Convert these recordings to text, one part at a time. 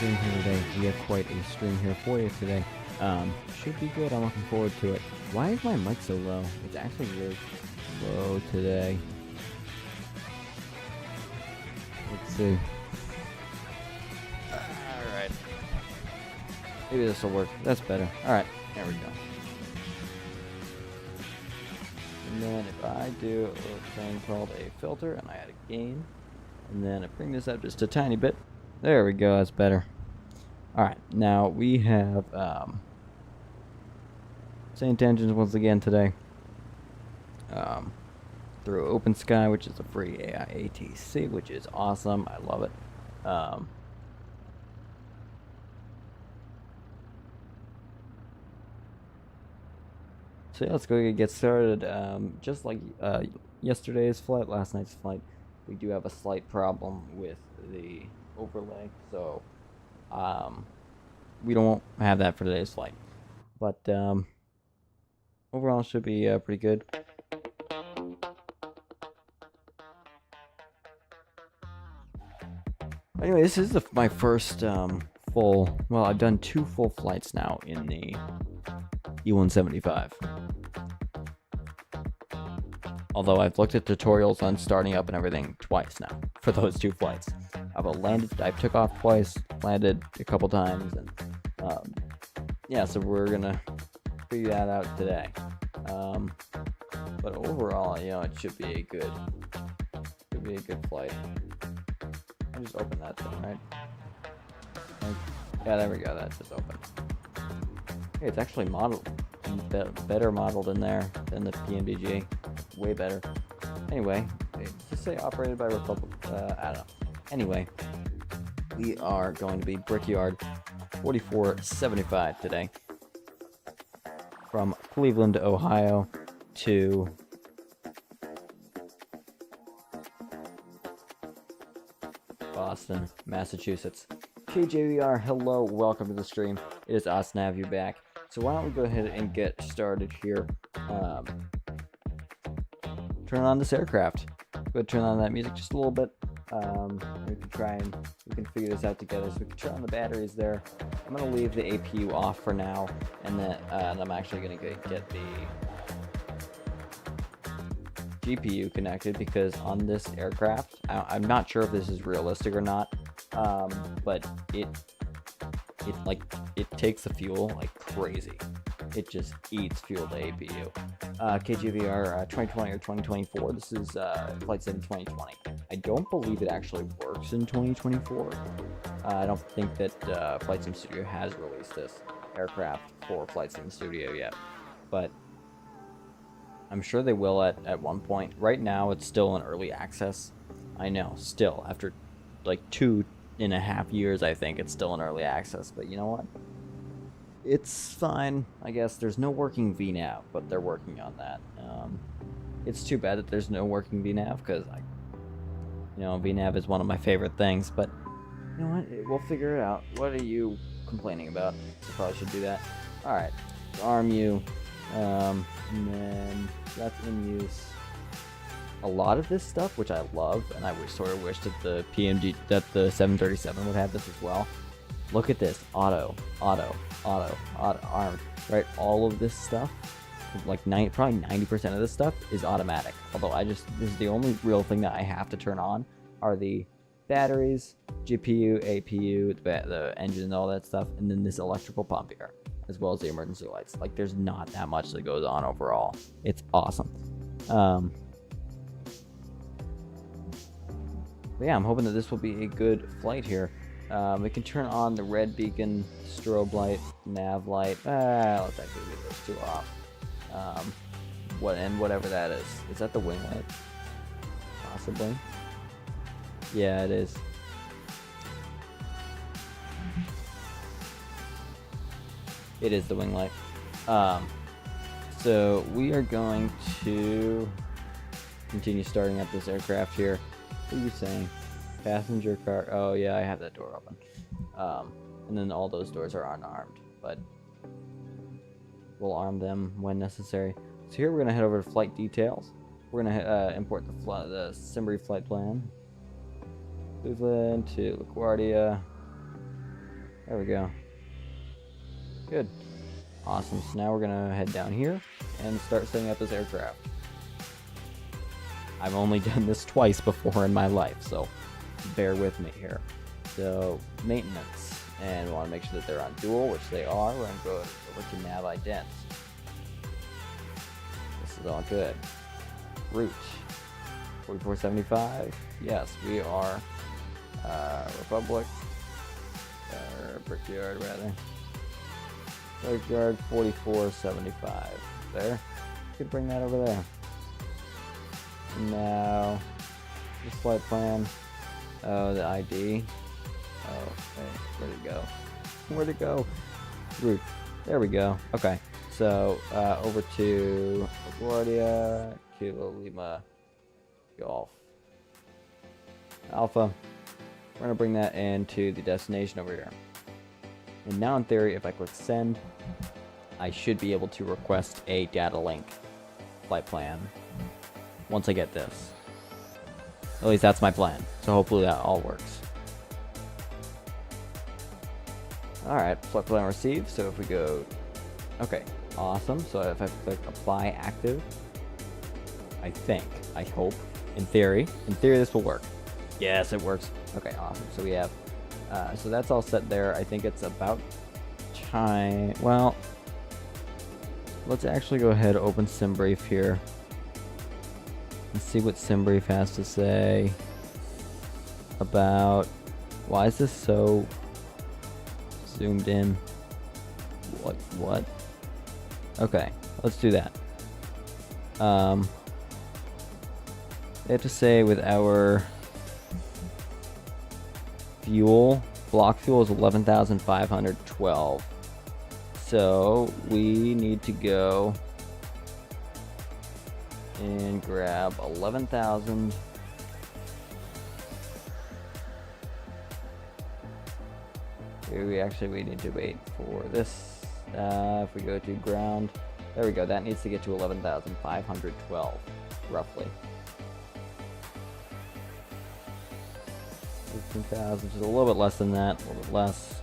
Stream here today. We have quite a stream here for you today. Should be good. I'm looking forward to it. Why is my mic so low? It's actually really low today. Let's see. Alright. Maybe this will work. That's better. Alright. There we go. And then if I do a thing called a filter and I add a gain, and then I bring this up just a tiny bit. There we go, that's better. Alright, now we have same tangents once again today. Through Open Sky, which is a free AI ATC, which is awesome. I love it. So yeah, let's go get started. Just like yesterday's flight, last night's flight, we do have a slight problem with the overlay, so we don't have that for today's flight, but overall it should be pretty good. Anyway, this is my first full, well, I've done 2 full flights now in the E175. Although I've looked at tutorials on starting up and everything twice now for those 2 flights. I took off twice, landed a couple times, and yeah, so we're gonna figure that out today. But overall, you know, it should be a good flight. I just opened that thing, right? Yeah, there we go. That just opened. Hey, it's actually modeled, better modeled in there than the PMDG. Way better. Anyway, just say operated by Republic. I don't know. Anyway, we are going to be Brickyard 4475 today, from Cleveland, Ohio to Boston, Massachusetts. KJVR, hello, welcome to the stream. It is awesome to have you back. So why don't we go ahead and get started here. Turn on this aircraft. Go ahead and turn on that music just a little bit. We can figure this out together. So we can turn on the batteries there. I'm going to leave the APU off for now, and then I'm actually going to get the GPU connected, because on this aircraft, I'm not sure if this is realistic or not, but it takes the fuel like crazy. It just eats fuel to APU. KGVR 2020 or 2024. This is flight sim 2020. I don't believe it actually works in 2024. I don't think that Flight Sim Studio has released this aircraft for Flight Sim Studio yet. But I'm sure they will at one point. Right now, it's still in early access. I know, still, after like 2.5 years, I think it's still in early access. But you know what? It's fine, I guess. There's no working VNAV, but they're working on that. It's too bad that there's no working VNAV, because VNAV is one of my favorite things. But you know what? We'll figure it out. What are you complaining about? You probably should do that. All right, arm you, and then that's in use. A lot of this stuff, which I love, and I sort of wish that the the 737 would have this as well. Look at this, auto, armed, right? All of this stuff, like probably 90% of this stuff is automatic. Although this is the only real thing that I have to turn on are the batteries, GPU, APU, the engine, and all that stuff, and then this electrical pump here, as well as the emergency lights. Like, there's not that much that goes on overall. It's awesome. But yeah, I'm hoping that this will be a good flight here. We can turn on the red beacon, strobe light, nav light. Let's actually leave those two off. Whatever that is. Is that the wing light? Possibly. Yeah, it is. It is the wing light. So we are going to continue starting up this aircraft here. What are you saying? Passenger car. Oh yeah, I have that door open. And then all those doors are unarmed, but we'll arm them when necessary. So here we're gonna head over to flight details. We're gonna import the Simbri flight plan. Cleveland to LaGuardia. There we go. Good. Awesome. So now we're gonna head down here and start setting up this aircraft. I've only done this twice before in my life, so bear with me here. So maintenance, and we want to make sure that they're on dual, which they are. We're gonna go over to nav idents. This is all good. Route 4475. Yes, we are Republic, or Brickyard rather. Brickyard 4475. There. Could bring that over there. Now, this flight plan. Oh, the ID. Oh, hey, where'd it go? Where'd it go? Route. There we go. Okay, so over to LaGuardia, Kilo Lima, Golf, Alpha. We're gonna bring that into the destination over here. And now, in theory, if I click send, I should be able to request a data link flight plan once I get this. At least that's my plan. So hopefully that all works. Alright, flight plan received. So if we go... Okay, awesome. So if I click apply active, I hope, in theory this will work. Yes, it works. Okay, awesome. So we have... so that's all set there. I think it's about time... Well, let's actually go ahead, open SimBrief here. Let's see what SimBrief has to say about... Why is this so zoomed in? What? Okay, let's do that. They have to say with our fuel, block fuel is 11,512. So we need to go and grab 11,000. We need to wait for this. If we go to ground, there we go. That needs to get to 11,512, roughly. 15,000, which is a little bit less than that. A little bit less.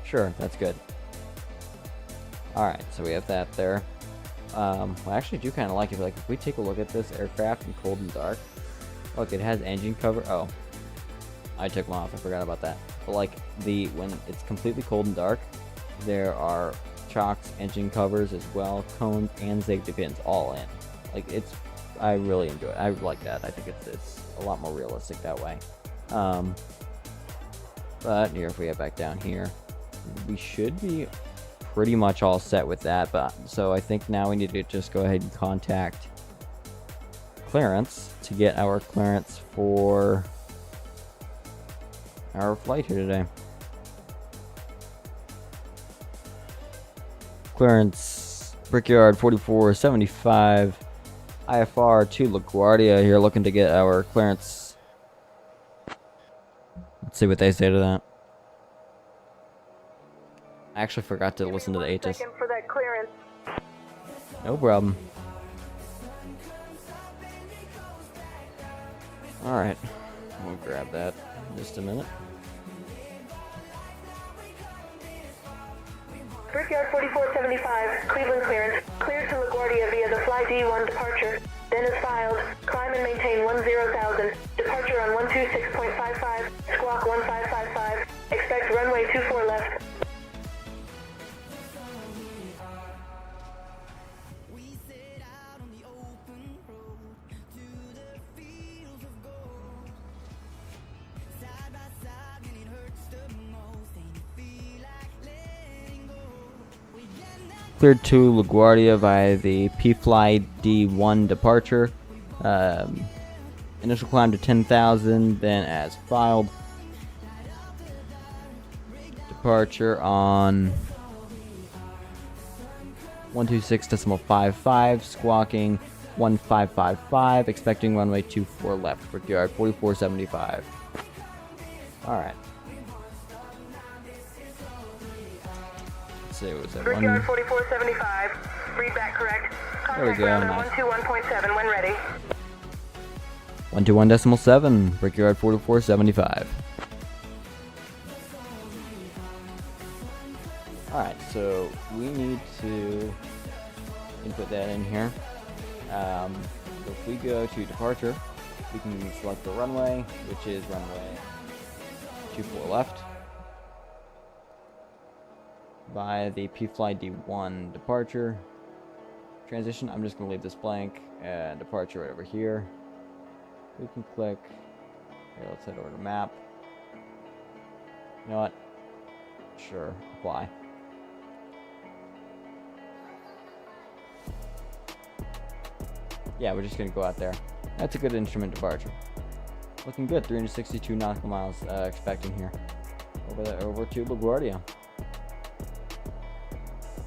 Sure, that's good. Alright, so we have that there. I actually do kind of like it. Like, if we take a look at this aircraft in cold and dark, look, it has engine cover. Oh, I took one off. I forgot about that. But like, when it's completely cold and dark, there are chocks, engine covers as well, cones, and safety pins all in. Like, I really enjoy it. I like that. I think it's a lot more realistic that way. But here, if we head back down here, we should be pretty much all set with that. But so I think now we need to just go ahead and contact clearance to get our clearance for our flight here today. Clearance Brickyard 4475 IFR to LaGuardia here, looking to get our clearance. Let's see what they say to that. I actually forgot to listen to the ATIS. For that clearance. No problem. Alright, we'll grab that in just a minute. Brickyard 4475, Cleveland clearance. Cleared to LaGuardia via the Fly D1 departure. Then is filed. Climb and maintain 10,000. Departure on 126.55. Squawk 1555. Expect runway 24 left. Cleared to LaGuardia via the P-Fly D1 departure. Initial climb to 10,000, then as filed. Departure on 126.55, squawking 1555, expecting runway 24 left, Brickyard 4475. Alright. Let's see, what was that? Brickyard 4475, read that correct. There we Contact go, ground nice. on 121.7 when ready. 121.7, Brickyard 4475. Alright, so we need to input that in here. So if we go to departure, we can select the runway, which is runway 24 left. Via the P-Fly D1 departure. Transition, I'm just going to leave this blank. Departure right over here. We can click. Okay, let's head over to map. You know what? Sure, apply. Yeah, we're just going to go out there. That's a good instrument departure. Looking good, 362 nautical miles expecting here. Over to LaGuardia.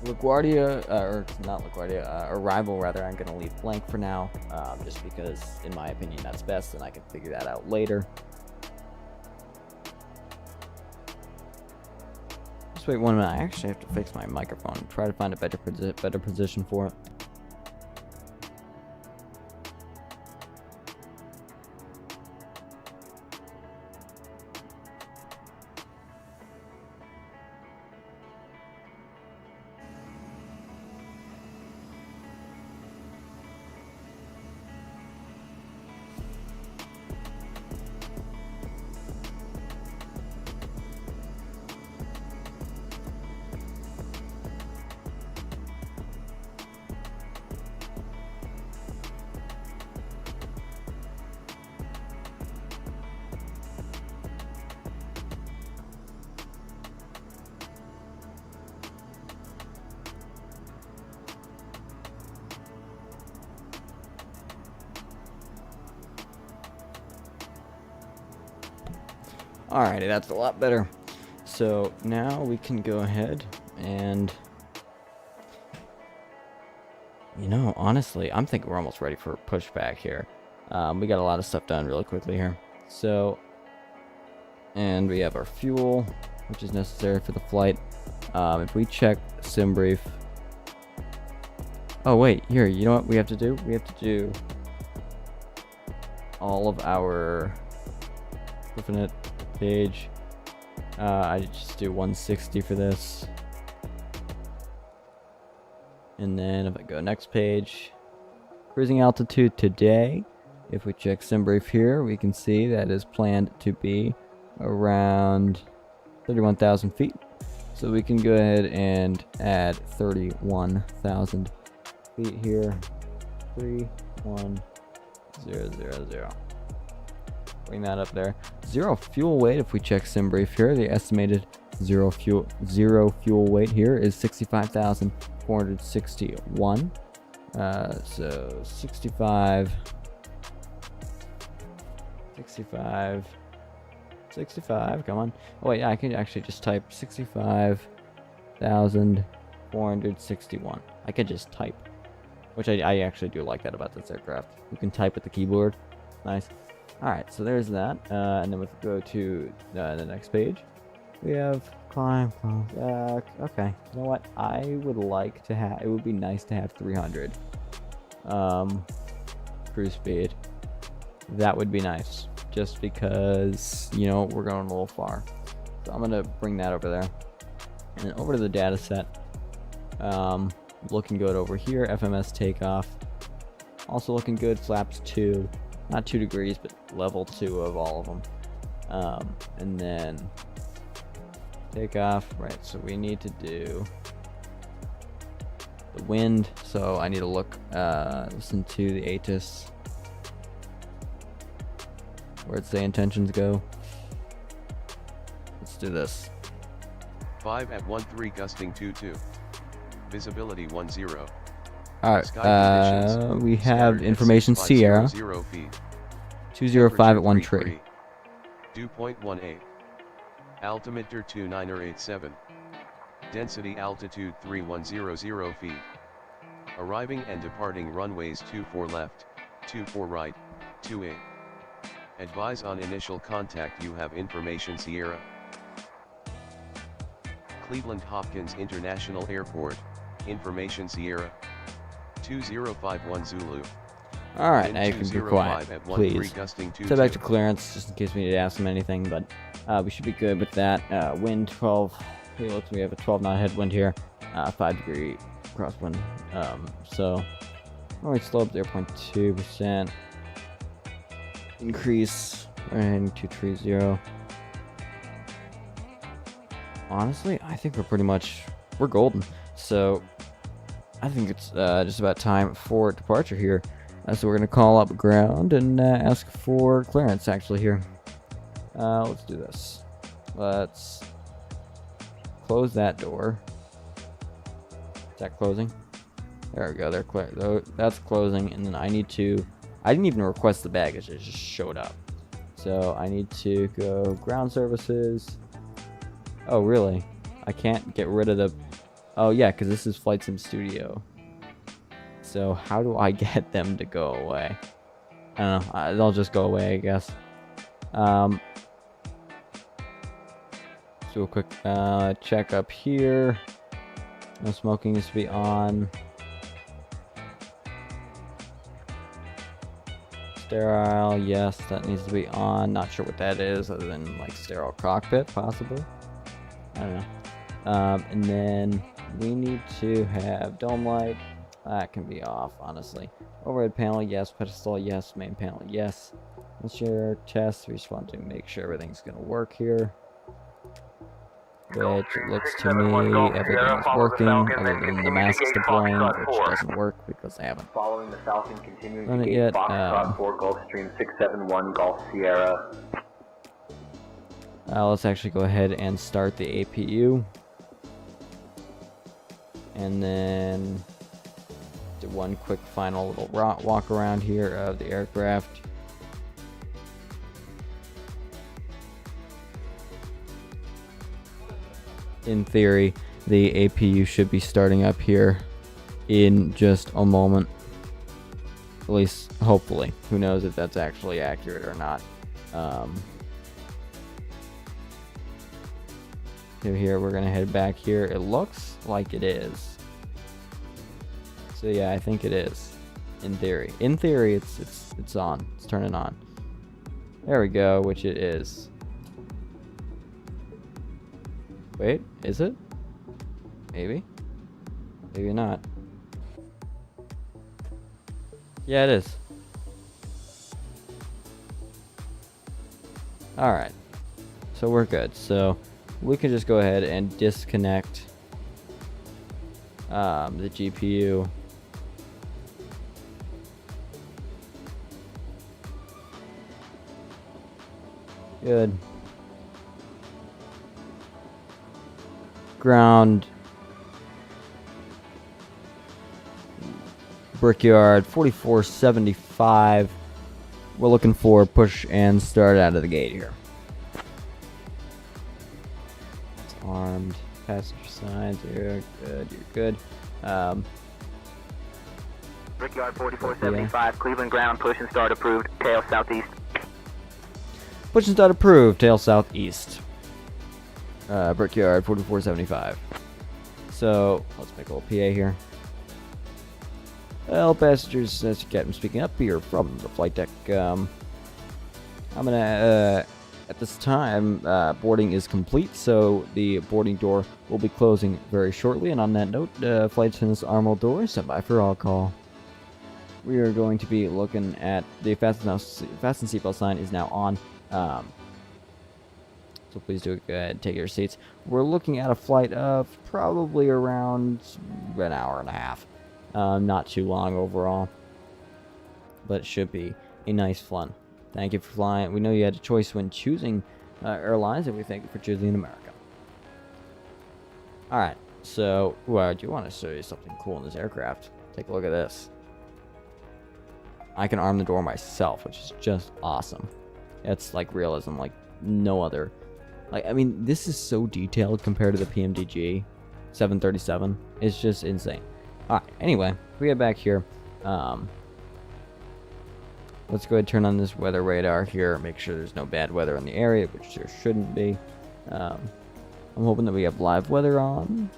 LaGuardia, or not LaGuardia, arrival rather, I'm going to leave blank for now, just because, in my opinion, that's best, and I can figure that out later. Just wait 1 minute, I actually have to fix my microphone and try to find a better position for it. Alrighty, that's a lot better. So now we can go ahead and, you know, honestly, I'm thinking we're almost ready for a pushback here. We got a lot of stuff done really quickly here. So, and we have our fuel, which is necessary for the flight. If we check sim brief. Oh wait, here, you know what we have to do? We have to do all of our infinite page. I just do 160 for this, and then if I go next page, cruising altitude today, if we check sim brief here, we can see that is planned to be around 31,000 feet. So we can go ahead and add 31,000 feet here. 31000. Bring that up there. Zero fuel weight if we check sim brief here. The estimated zero fuel weight here is 65,461. So 65, come on. Oh wait, I can actually just type 65,461. I could just type, which I actually do like that about this aircraft. You can type with the keyboard. Nice. Alright, so there's that. And then we go to the next page. We have climb. Okay, you know what? I would like to have, it would be nice to have 300 cruise speed. That would be nice, just because, you know, we're going a little far. So I'm gonna bring that over there, and then over to the data set. Looking good over here. FMS takeoff, also looking good. Flaps 2, not 2 degrees, but level 2 of all of them. And then takeoff, right? So we need to do the wind. So I need to look, listen to the ATIS. Where'd the intentions go? Let's do this. 5 at 13 gusting 22. Visibility 10. Alright, we have information Sierra. Sierra. 0 feet. 205 at 1 tree. Dew point 18. Altimeter 2987. Density altitude 3100 feet. Arriving and departing runways 24 left, 24 right, 28. Advise on initial contact. You have information Sierra. Cleveland Hopkins International Airport, information Sierra. 2051 Zulu. Alright, now you can be quiet, please. Step back to clearance, just in case we need to ask them anything, but we should be good with that. Wind 12, hey, look, we have a 12 knot headwind here, 5 degree crosswind. So, alright, slope 0.2%. Increase, and 230. Honestly, I think we're golden. So, I think it's just about time for departure here. So we're going to call up ground and ask for clearance actually here. Let's do this. Let's close that door. Is that closing? There we go. They're clear. That's closing. And then I didn't even request the baggage. It just showed up. So I need to go ground services. Oh, really? I can't get rid of the... Oh, yeah, because this is Flight Sim Studio. So how do I get them to go away? I don't know. They'll just go away, I guess. Let's do a quick check up here. No smoking needs to be on. Sterile, yes, that needs to be on. Not sure what that is, other than like sterile cockpit, possibly. I don't know. And then we need to have dome light. That can be off, honestly. Overhead panel, yes. Pedestal, yes. Main panel, yes. Let's share test. We just want to make sure everything's going to work here. Which it looks to me everything's working, other than the masks deploying, which doesn't work because I haven't Following the Falcon, continuing done to it gate yet. Foxtrot 4 Gulfstream 671 Golf Sierra. Let's actually go ahead and start the APU. And then do one quick final little walk around here of the aircraft. In theory, the APU should be starting up here in just a moment. At least, hopefully. Who knows if that's actually accurate or not. So here, we're going to head back here. It looks like it is. So yeah, I think it is. In theory. In theory, it's on. It's turning on. There we go, which it is. Wait, is it? Maybe. Maybe not. Yeah, it is. Alright. So we're good. So we can just go ahead and disconnect the GPU. Good. ground. Brickyard 4475. We're looking for push and start out of the gate here. It's armed. Passenger signs. You're good. You're good. Brickyard 4475, Cleveland ground, push and start approved, tail southeast. Push and start approved, tail southeast. Brickyard 4475. So, let's make a little PA here. Well, passengers, as Captain speaking up here from the flight deck. I'm gonna, at this time, boarding is complete, so the boarding door will be closing very shortly. And on that note, flight attendants armor door, stand by for all call. We are going to be looking at the fasten seatbelt sign is now on. So please do go ahead and take your seats. We're looking at a flight of probably around an hour and a half. Not too long overall, but it should be a nice fun. Thank you for flying. We know you had a choice when choosing airlines, and we thank you for choosing America. Alright, so I do want to show you something cool in this aircraft. Take a look at this. I can arm the door myself, which is just awesome. It's like realism, like no other. Like, I mean, this is so detailed compared to the PMDG 737. It's just insane. Alright, anyway, we get back here. Let's go ahead and turn on this weather radar here. Make sure there's no bad weather in the area, which there shouldn't be. I'm hoping that we have live weather on.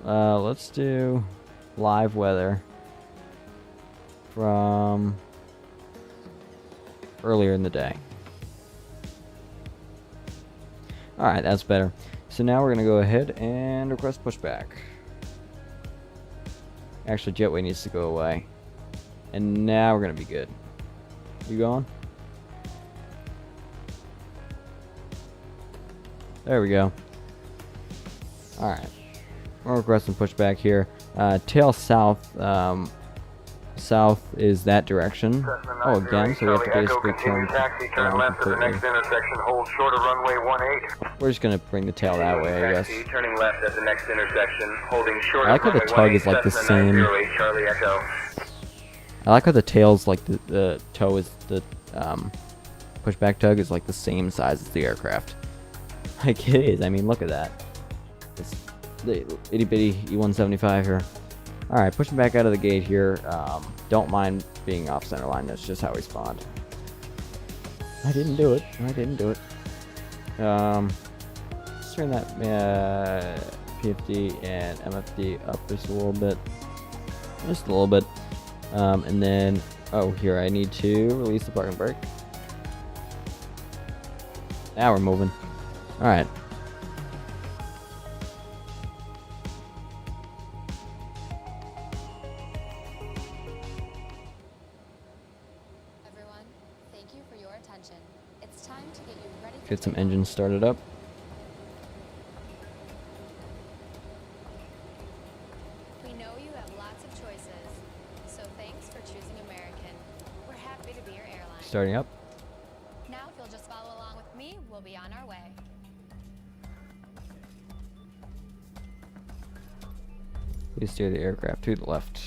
Let's do live weather from earlier in the day. Alright, that's better. So now we're going to go ahead and request pushback. Actually, jetway needs to go away. And now we're going to be good. You going? There we go. Alright. We're requesting pushback here. Tail south. South is that direction. Oh, again, so we have to basically turn left at the next intersection. Hold short of runway 18. We're just gonna bring the tail that way, I guess. Turning left at the next intersection. Holding short. I like how the tug is like the same. I like how the tail's like the toe is the pushback tug is like the same size as the aircraft. Like it is. I mean, look at that. It's the itty bitty E175 here. Alright, pushing back out of the gate here. Don't mind being off center line. That's just how we spawned. I didn't do it. Let's turn that PFD and MFD up just a little bit. Just a little bit. And then, oh, here I need to release the parking brake. Now we're moving. Alright. Get some engines started up. We know you have lots of choices, so thanks for choosing American. We're happy to be your airline. Starting up. Now, if you'll just follow along with me, we'll be on our way. Please steer the aircraft to the left.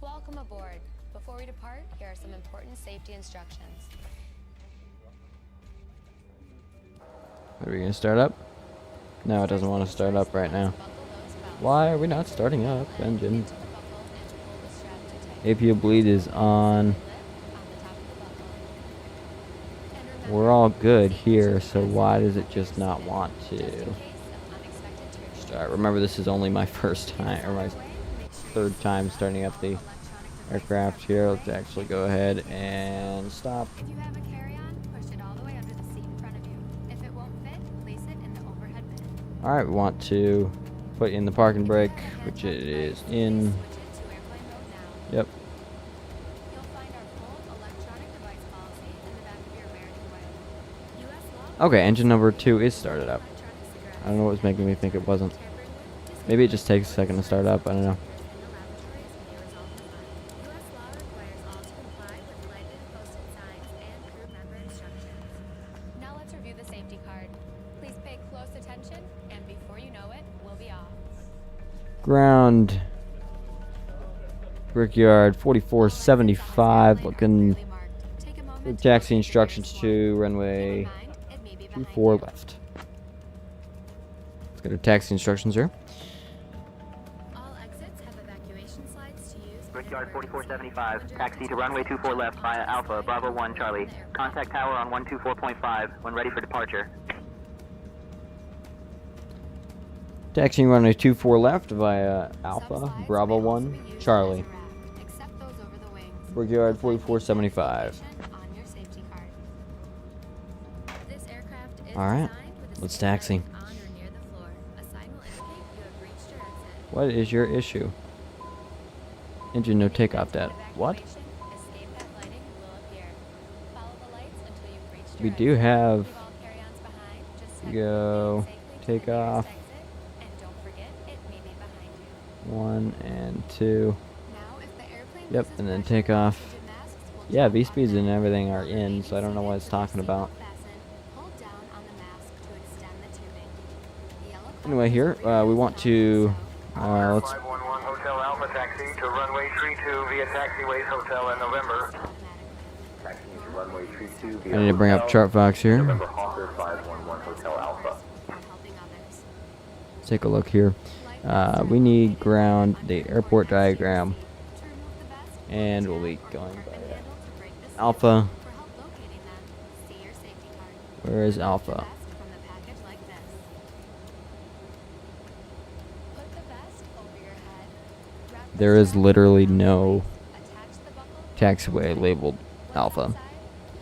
Welcome aboard. Before we depart, here are some important safety instructions. Are we gonna start up? No, it doesn't want to start up right now. Why are we not starting up? Engine. APU bleed is on. We're all good here, so why does it just not want to start? Remember, this is only my first time, or my third time starting up the aircraft here. Let's actually go ahead and stop. If you have a carry-on, push it all the way under the seat in front of you. If it won't fit, place it in the overhead bin. Alright, we want to put in the parking brake, which it is in. Switch it to airplane mode now. Yep. You'll find our full electronic device policy in the back of your American way. US law. Okay, engine number 2 is started up. I don't know what was making me think it wasn't. Maybe it just takes a second to start up, I don't know. attention, and before you know it, we'll be off. Ground. Brickyard 4475. Looking Clearly marked. Take a moment for to taxi locate your instructions swarm. to Keep runway in mind, it may be behind 24 you. left. Let's get our taxi instructions here. All exits have evacuation slides to use. Brickyard 4475, taxi to runway 24 left via Alpha, Bravo 1, Charlie. Contact tower on 124.5 when ready for departure. Taxiing runway 24 left via Alpha, Bravo 1, Charlie. Except those over the wings. Brickyard 4475. On your safety card. This aircraft is Alright, designed with a let's seat taxi. on or near the floor. A sign will indicate you have reached your exit. What is your issue? Engine no In the takeoff event that. of What? evacuation, escape that lighting will appear. Follow the lights until you've reached We your do exit. have Leave all carry-ons behind. Just head go, safely to take the nearest off. exit, and don't forget it may be behind you. 1 and 2. Now, if the airplane Yep, loses and then pressure, take off. oxygen masks will Yeah, jump V-speeds and automatically. everything are While in, remaining so I don't know what it's seated with talking your about. seatbelt fastened, hold down on the mask to extend the tubing. The yellow Anyway, button here, is rear we is want on to, also. let's 511 Hotel Alpha taxi to runway 32 via taxiways Hotel in November. Taxiing to runway 32 via I need to bring up Hotel, Chartfox here. November Hawker 511 Hotel Alpha. And helping others. Let's take a look here. We need ground, the airport diagram, To remove the vest, and pull we'll the be tab going or grab by the handle to break the seal. Alpha. For help locating them, see your safety card. Where is Remove the Alpha? vest from the package like this. Put the vest over your head. Wrap the There is strap literally around the no waist. Attach the buckle. taxiway labeled Flip Alpha. outside,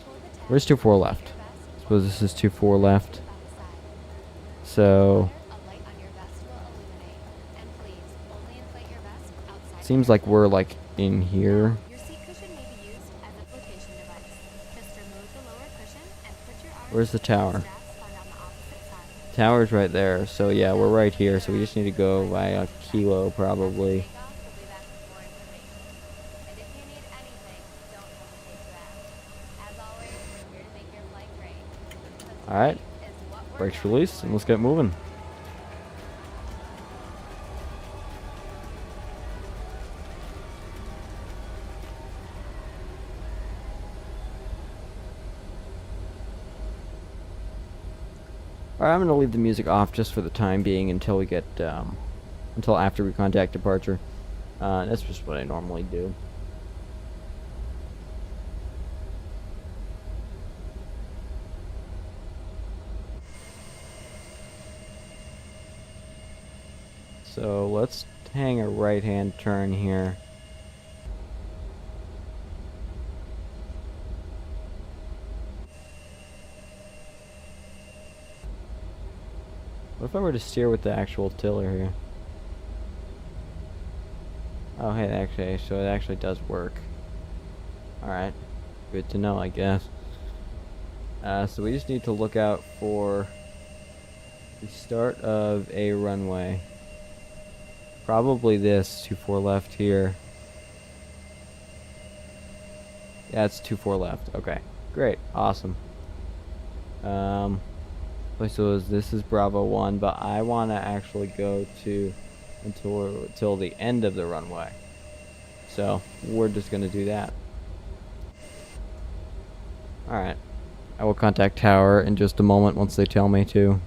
pull the tab Where's 24 off your left? vest, Suppose this is 24 left. flip out the side. So, A light on your vest will illuminate. And please, only inflate your vest outside. seems like we're like in here. Your seat cushion may be used as a flotation device. Just remove the lower cushion and put your arms Where's the through tower? straps found on the opposite side. Tower's right there. So yeah, we're right here. So we just need to go via Kilo probably. Take off, we'll be back with more information. And if you need anything, don't hesitate to ask. As always, we're here to make your flight great. Because Alright, great is what we're brakes known released, for. and let's get moving. Alright, I'm gonna leave the music off just for the time being until we get, until after we contact departure. That's just what I normally do. So let's hang a right-hand turn here. What if I were to steer with the actual tiller here? Oh, hey, actually, so it actually does work. Alright, good to know, I guess. So we just need to look out for the start of a runway. Probably this, 24 left here. Yeah, it's 24 left. Okay, great, awesome. So this is Bravo 1, but I want to actually go to until the end of the runway. So we're just going to do that. Alright. I will contact Tower in just a moment once they tell me to.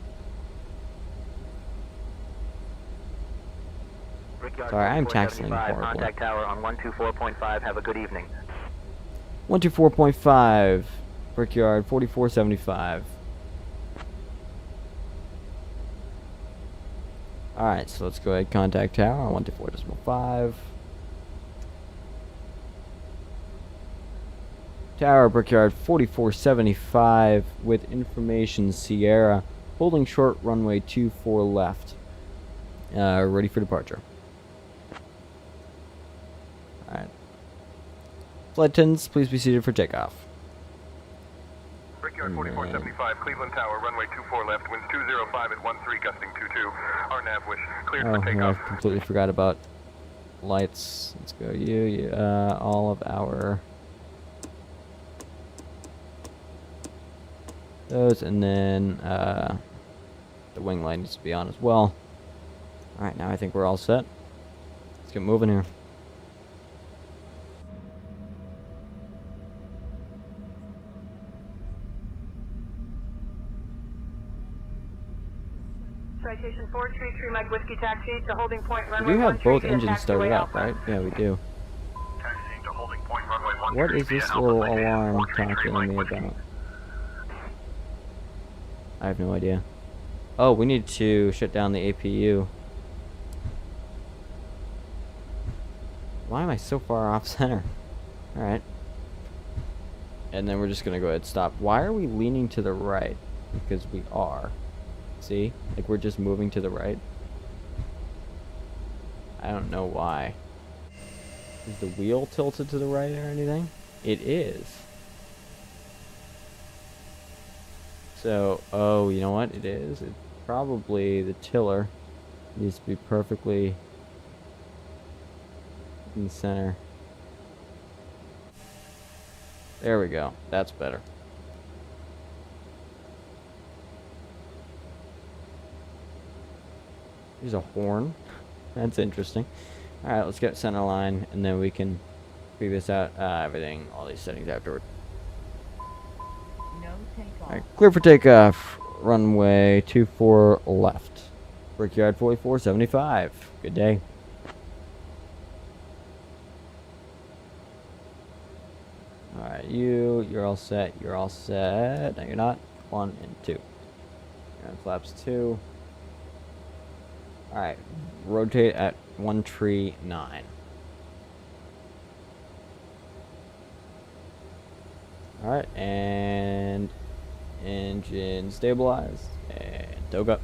Brickyard Sorry, I'm 4475, taxiing horribly. Contact tower on 124.5. Have a good evening. 124.5, Brickyard 4475. Alright, so let's go ahead and contact Tower on 124.5. Tower, Brickyard 4475 with information Sierra, holding short runway 24 left. Ready for departure. Alright. Flight attendants, please be seated for takeoff. Brickyard 4475, Cleveland Tower, runway 24 left, winds 205 at 13, gusting 22. Our nav wish cleared Oh, for yeah, takeoff. I completely forgot about lights. Let's go. All of our those, and then The wing light needs to be on as well. Alright, now I think we're all set. Let's get moving here. Citation 433 Mike Whiskey Taxi to holding point runway. We do have both engines started up, right? Yeah, we do. Taxiing to holding point runway 13 What is this little alarm talking to me about? I have no idea. Oh, we need to shut down the APU. Why am I so far off center? Alright. And then we're just gonna go ahead and stop. Why are we leaning to the right? Because we are. See? Like we're just moving to the right. I don't know why. Is the wheel tilted to the right or anything? It is. So, oh, you know what it is? It's probably the tiller needs to be perfectly in the center. There we go. That's better. There's a horn. That's interesting. Alright, let's get center line, and then we can figure this out. Everything, all these settings afterward. Alright, clear for takeoff. Runway 24 left. Brickyard 4475. Good day. Alright, you're all set. You're all set. No, you're not. 1 and 2. You're on flaps 2. Alright, rotate at 139. Alright, and engine stabilized, and tow up.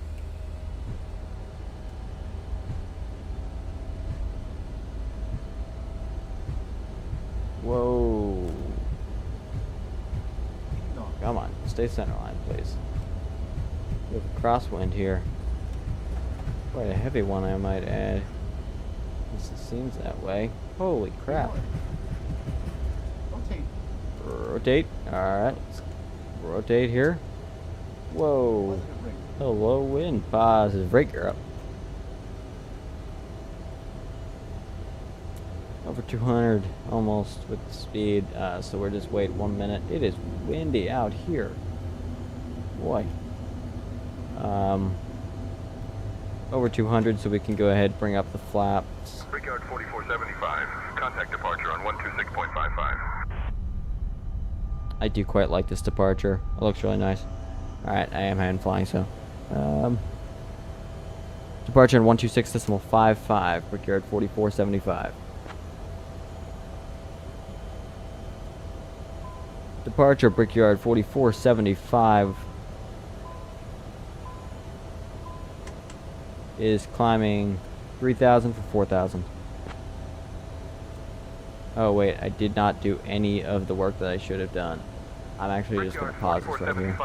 Whoa. Come on, stay center line, please. We have a crosswind here. Quite a heavy one, I might add. It seems that way. Holy crap. Rotate. Alright, let's rotate here. Whoa. Hello, wind. Positive. Brake gear up. Over 200 almost with the speed. So we're just wait 1 minute. It is windy out here. Boy. Over 200, so we can go ahead and bring up the flaps. Brickyard 4475. Contact departure on 126.55. I do quite like this departure. It looks really nice. Alright, I am hand flying, so. Departure on 126.55. Brickyard 4475. Departure Brickyard 4475 is climbing 3,000 for 4,000. Oh wait, I did not do any of the work that I should have done. I'm actually just going to pause this right here.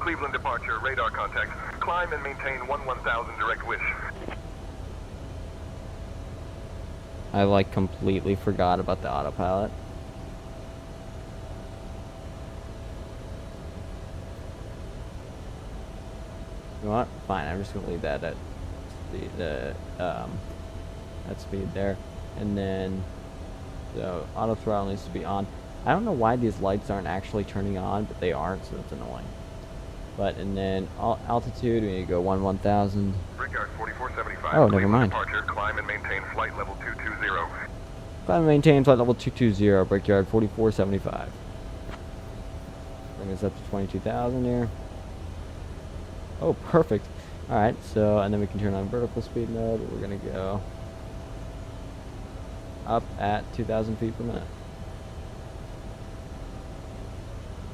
Cleveland departure, radar contact. Climb and maintain 11,000 direct wish. I like completely forgot about the autopilot. You know what? Fine, I'm just going to leave that at that speed there. And then the auto throttle needs to be on. I don't know why these lights aren't actually turning on, but they aren't, so it's annoying. But, and then altitude, we need to go 1,000. Brickyard 4475. Oh, never mind. Departure, climb and maintain flight level 220. Climb and maintain flight level 220, Brickyard 4475. Bring us up to 22,000 here. Oh, perfect. Alright, so, and then we can turn on vertical speed mode. We're going to go up at 2,000 feet per minute.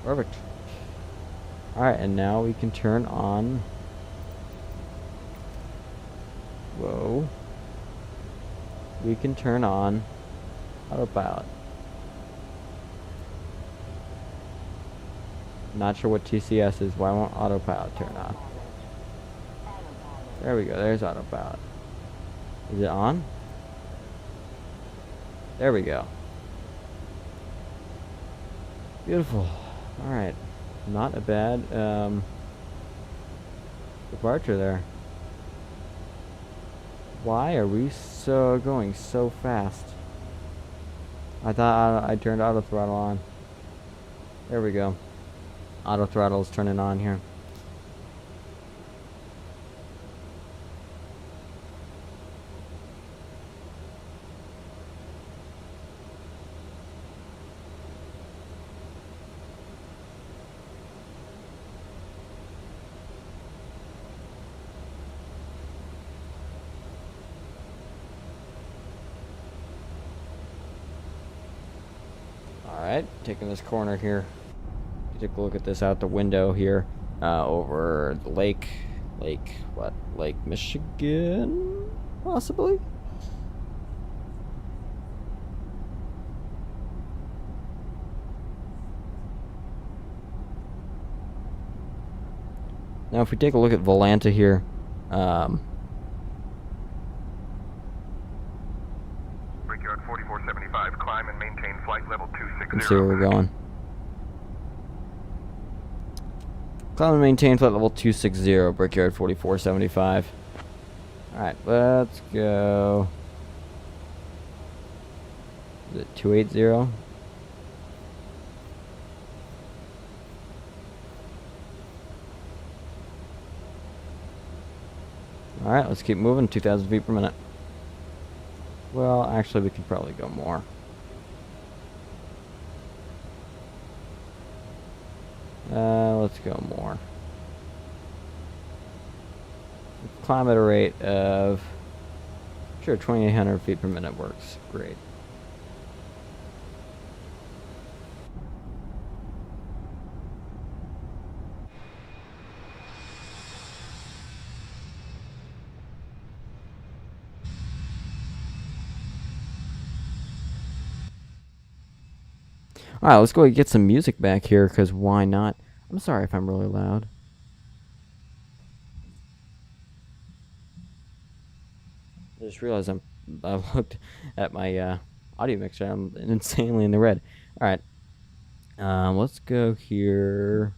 Perfect. Alright, and now we can turn on... Whoa. We can turn on autopilot. Not sure what TCS is. Why won't autopilot turn on? There we go. There's autopilot. Is it on? There we go. Beautiful. Alright. Not a bad departure there. Why are we so going so fast? I thought I turned auto throttle on. There we go. Auto throttle is turning on here. Alright, taking this corner here. Take a look at this out the window here. Over the lake. Lake Michigan? Possibly? Now if we take a look at Volanta here, Brickyard 4475, climb and maintain flight level 260. let's see where we're going. Climb and maintain flight level 260, Brickyard 4475. Alright, let's go. Is it 280? Alright, let's keep moving. 2,000 feet per minute. Well, actually, we could probably go more. Let's go more. Climb at a rate of... Sure, 2,800 feet per minute works. Great. Alright, let's go get some music back here, because why not? I'm sorry if I'm really loud. I just realized I looked at my audio mixer. I'm insanely in the red. Alright. Let's go here.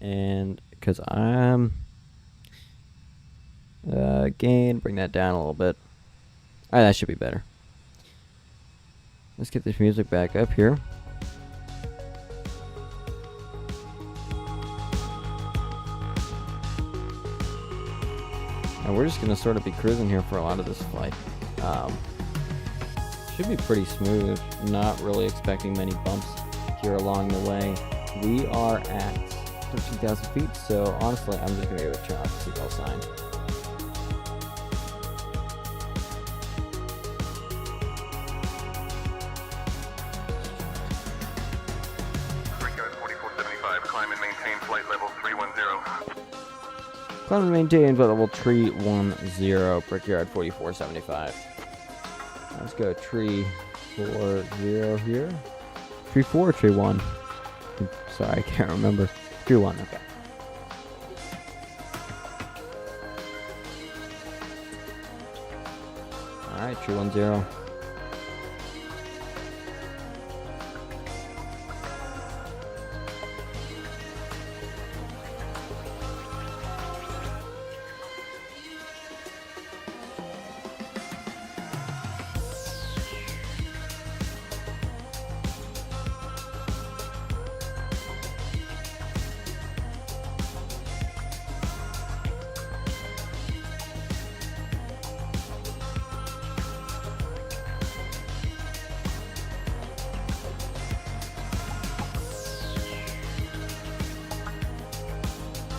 And, because I'm... gain, bring that down a little bit. Alright, that should be better. Let's get this music back up here. And we're just going to sort of be cruising here for a lot of this flight. Should be pretty smooth. Not really expecting many bumps here along the way. We are at 13,000 feet, so honestly, I'm just going to go turn off the seatbelt sign. Climb and maintain flight level 310, Brickyard 4475. Let's go tree 40 here. Tree 4 or tree 1? Sorry, I can't remember. Tree 1, okay. Alright, tree 10.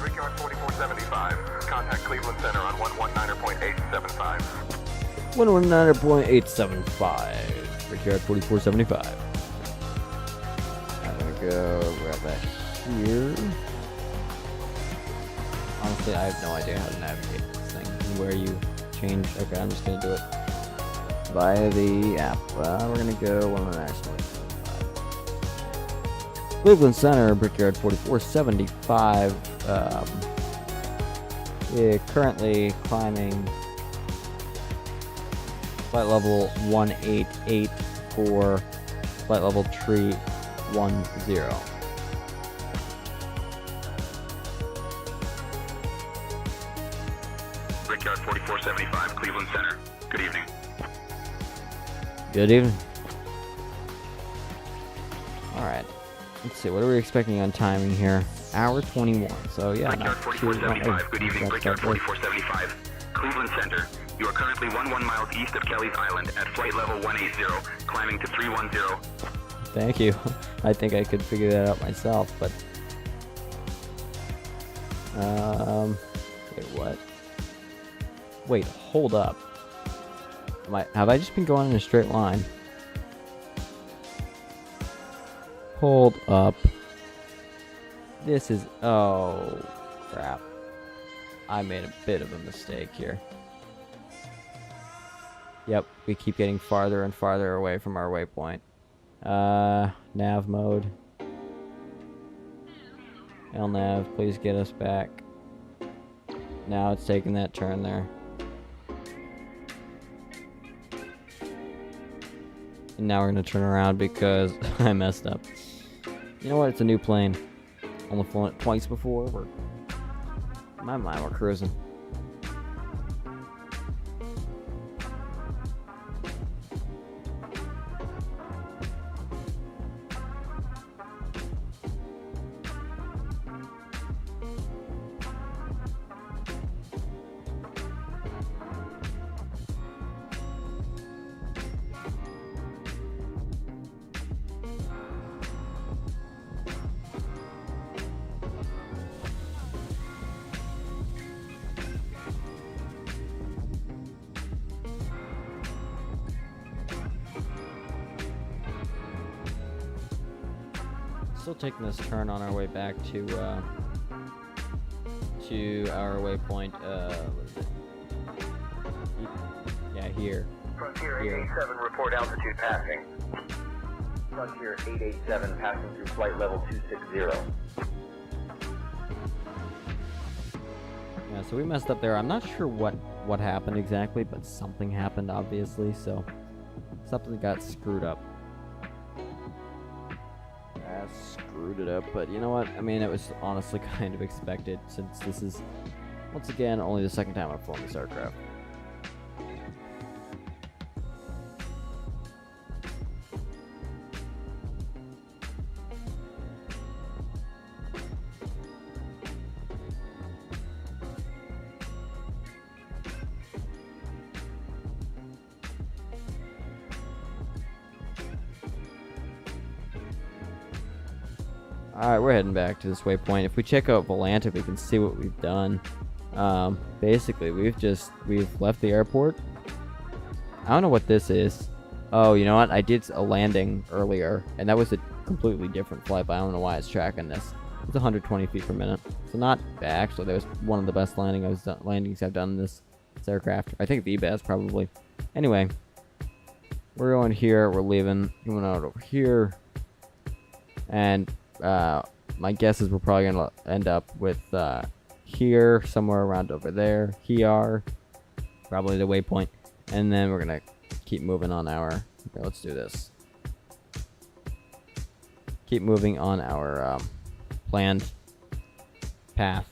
Brickyard 4475, contact Cleveland Center on 119.875. 119.875, Brickyard 4475. I'm gonna go grab that here. Honestly, I have no idea how to navigate this thing. Where you change. Okay, I'm just gonna do it via the app. We're gonna go 119.875. Cleveland Center, Brickyard 4475. Currently climbing flight level 188 for flight level 310. Brickyard 4475, Cleveland Center. Good evening. Good evening. Alright. Let's see, what are we expecting on timing here? Hour 21. So yeah, Brickyard 4475, good evening. Brickyard 4475, Cleveland Center. You are currently 11 miles east of Kelly's Island at flight level 180, climbing to 310. Thank you. I think I could figure that out myself, but wait, what? Wait, hold up. Have I just been going in a straight line? Hold up. This is... Oh, crap. I made a bit of a mistake here. Yep, we keep getting farther and farther away from our waypoint. Nav mode. LNav, please get us back. Now it's taking that turn there. And now we're gonna turn around because I messed up. You know what? It's a new plane. Only flown it twice before. My mind, we're cruising. Still taking this turn on our way back to our waypoint. What is it? Yeah, here. Frontier Here. 887, report altitude passing. Frontier 887, passing through flight level 260. Yeah, so we messed up there. I'm not sure what happened exactly, but something happened, obviously. So something got screwed up. Screwed it up, but you know what? I mean, it was honestly kind of expected since this is, once again, only the second time I've flown this aircraft. Alright, we're heading back to this waypoint. If we check out Volanta, we can see what we've done. Basically, we've left the airport. I don't know what this is. Oh, you know what? I did a landing earlier, and that was a completely different flight, but I don't know why it's tracking this. It's 120 feet per minute. So not bad, actually. That was one of the best landings I've done in this aircraft. I think the best, probably. Anyway, we're going here. We're leaving. Going out over here. And my guess is we're probably going to end up with here, somewhere around over there. Here, probably the waypoint. And then we're going to keep moving on our... Okay, let's do this. Keep moving on our planned path.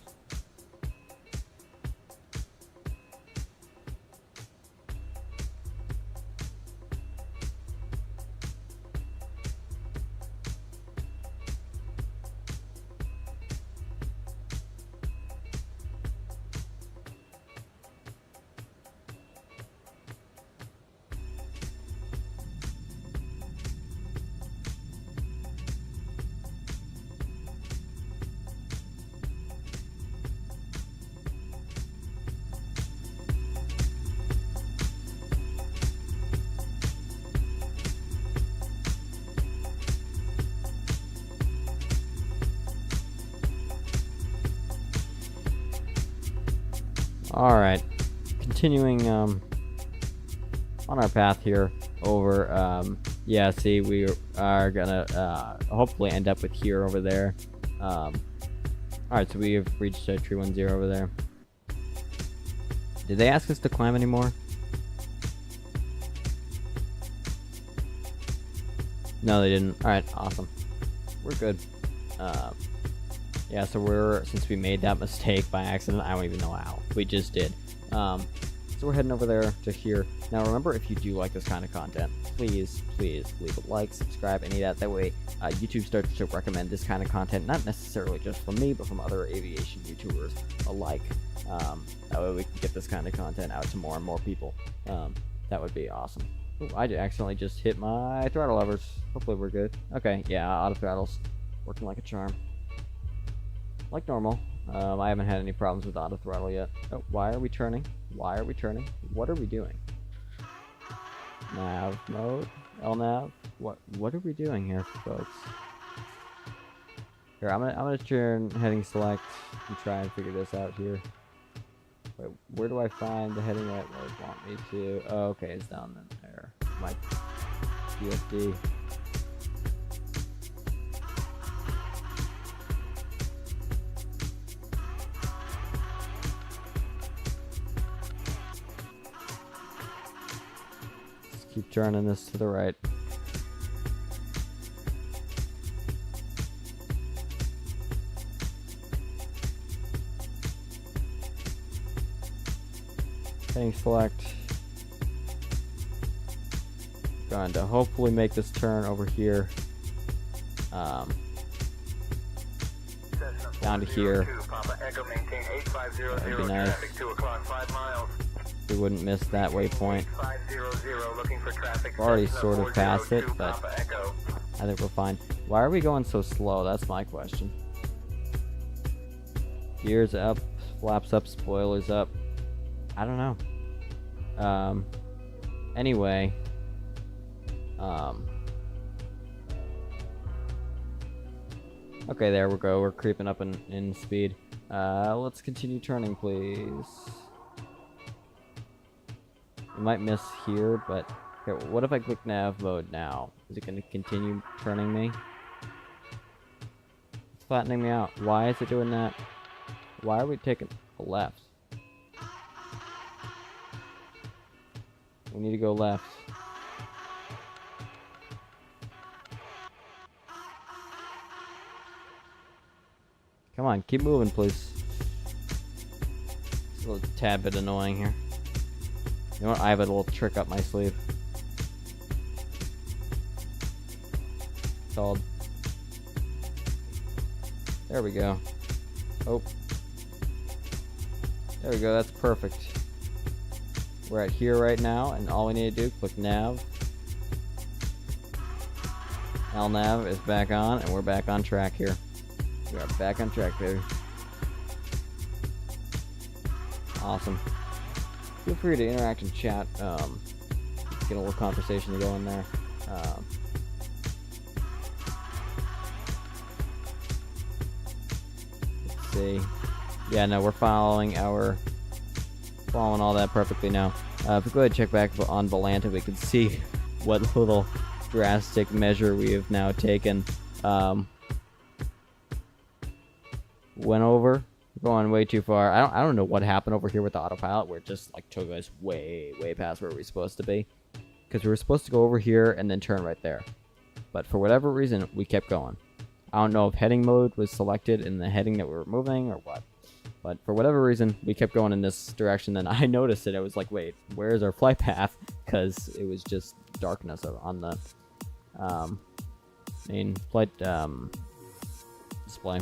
Alright, continuing on our path here over, yeah, see, we are gonna hopefully end up with here over there. Alright, so we have reached tree 10 over there. Did they ask us to climb anymore? No, they didn't. Alright, awesome. We're good. Yeah, so since we made that mistake by accident, I don't even know how. We just did. So we're heading over there to here. Now remember, if you do like this kind of content, please leave a like, subscribe, any of that. That way YouTube starts to recommend this kind of content, not necessarily just from me, but from other aviation YouTubers alike. That way we can get this kind of content out to more and more people. That would be awesome. Ooh, I accidentally just hit my throttle levers. Hopefully we're good. Okay, yeah, auto throttles working like a charm. Like normal. I haven't had any problems with auto throttle yet. Oh, why are we turning? Why are we turning? What are we doing? Nav mode? LNAV? What are we doing here, folks? Here, I'm gonna turn heading select and try and figure this out here. Wait, where do I find the heading that they want me to? Oh, okay, it's down there. My PFD. Keep turning this to the right. Heading select. Going to hopefully make this turn over here. Down to here. That'd be nice. We wouldn't miss that waypoint. We've already sort of passed it, but I think we're fine. Why are we going so slow? That's my question. Gears up, flaps up, spoilers up. I don't know. Anyway. Okay, there we go. We're creeping up in speed. Let's continue turning, please. We might miss here, but okay, what if I click nav mode now? Is it going to continue turning me? It's flattening me out. Why is it doing that? Why are we taking a left? We need to go left. Come on, keep moving, please. It's a little tad bit annoying here. You know what? I have a little trick up my sleeve. Called. There we go. Oh. There we go. That's perfect. We're at here right now, and all we need to do, click nav. LNAV is back on, and we're back on track here. We are back on track, baby. Awesome. Feel free to interact and chat. Get a little conversation to go in there. Let's see. Yeah, no, we're following all that perfectly now. If we go ahead and check back on Volanta, we can see what little drastic measure we have now taken. Went over. Going way too far. I don't know what happened over here with the autopilot where it just like took us way past where we're supposed to be, because we were supposed to go over here and then turn right there, but for whatever reason we kept going. I don't know if heading mode was selected in the heading that we were moving or what, but for whatever reason we kept going in this direction. Then I noticed it. I was like, wait, where's our flight path? Because it was just darkness on the main flight display.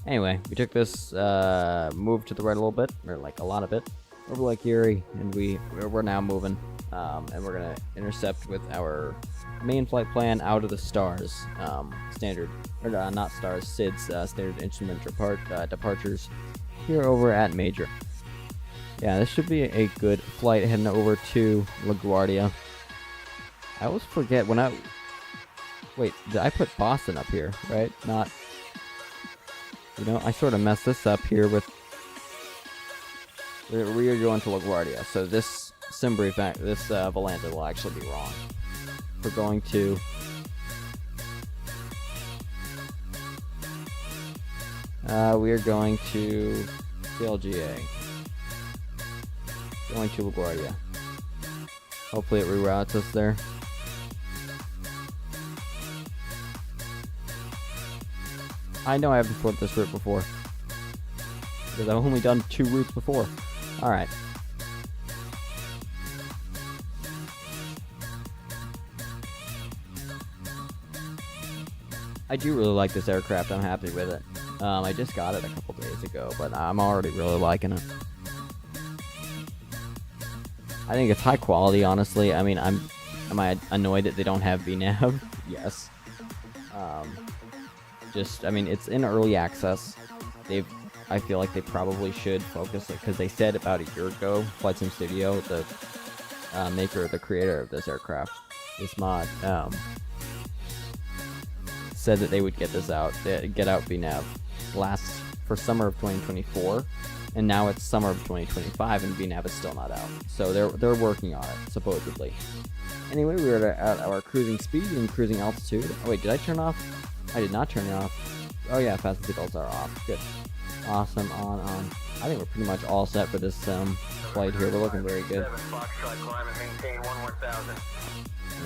Anyway, we took this move to the right a little bit, or like a lot of it, over Lake Erie, and we're now moving, and we're gonna intercept with our main flight plan out of the stars, standard, or not stars, SIDS, standard instrument departures, here over at Major. Yeah, this should be a good flight heading over to LaGuardia. I always forget when wait, did I put Boston up here, right? Not. You know, I sort of messed this up here with. We are going to LaGuardia, so this Cimbri this Volanta will actually be wrong. We're going to. We are going to KLGA. Going to LaGuardia. Hopefully it reroutes us there. I know I haven't flipped this route before, because I've only done 2 routes before. All right. I do really like this aircraft. I'm happy with it. I just got it a couple days ago, but I'm already really liking it. I think it's high quality, honestly. I mean, am I annoyed that they don't have VNAV? Yes. I mean, it's in early access. I feel like they probably should focus it, because they said about a year ago, Flight Sim Studio, the the creator of this aircraft, this mod, said that they would get this out, get out VNAV for summer of 2024, and now it's summer of 2025, and VNAV is still not out. So they're working on it, supposedly. Anyway, we are at our cruising speed and cruising altitude. Oh wait, did I turn off? I did not turn it off. Oh yeah, fast seatbelts are off. Good. Awesome. On. I think we're pretty much all set for this flight here. We're looking very good.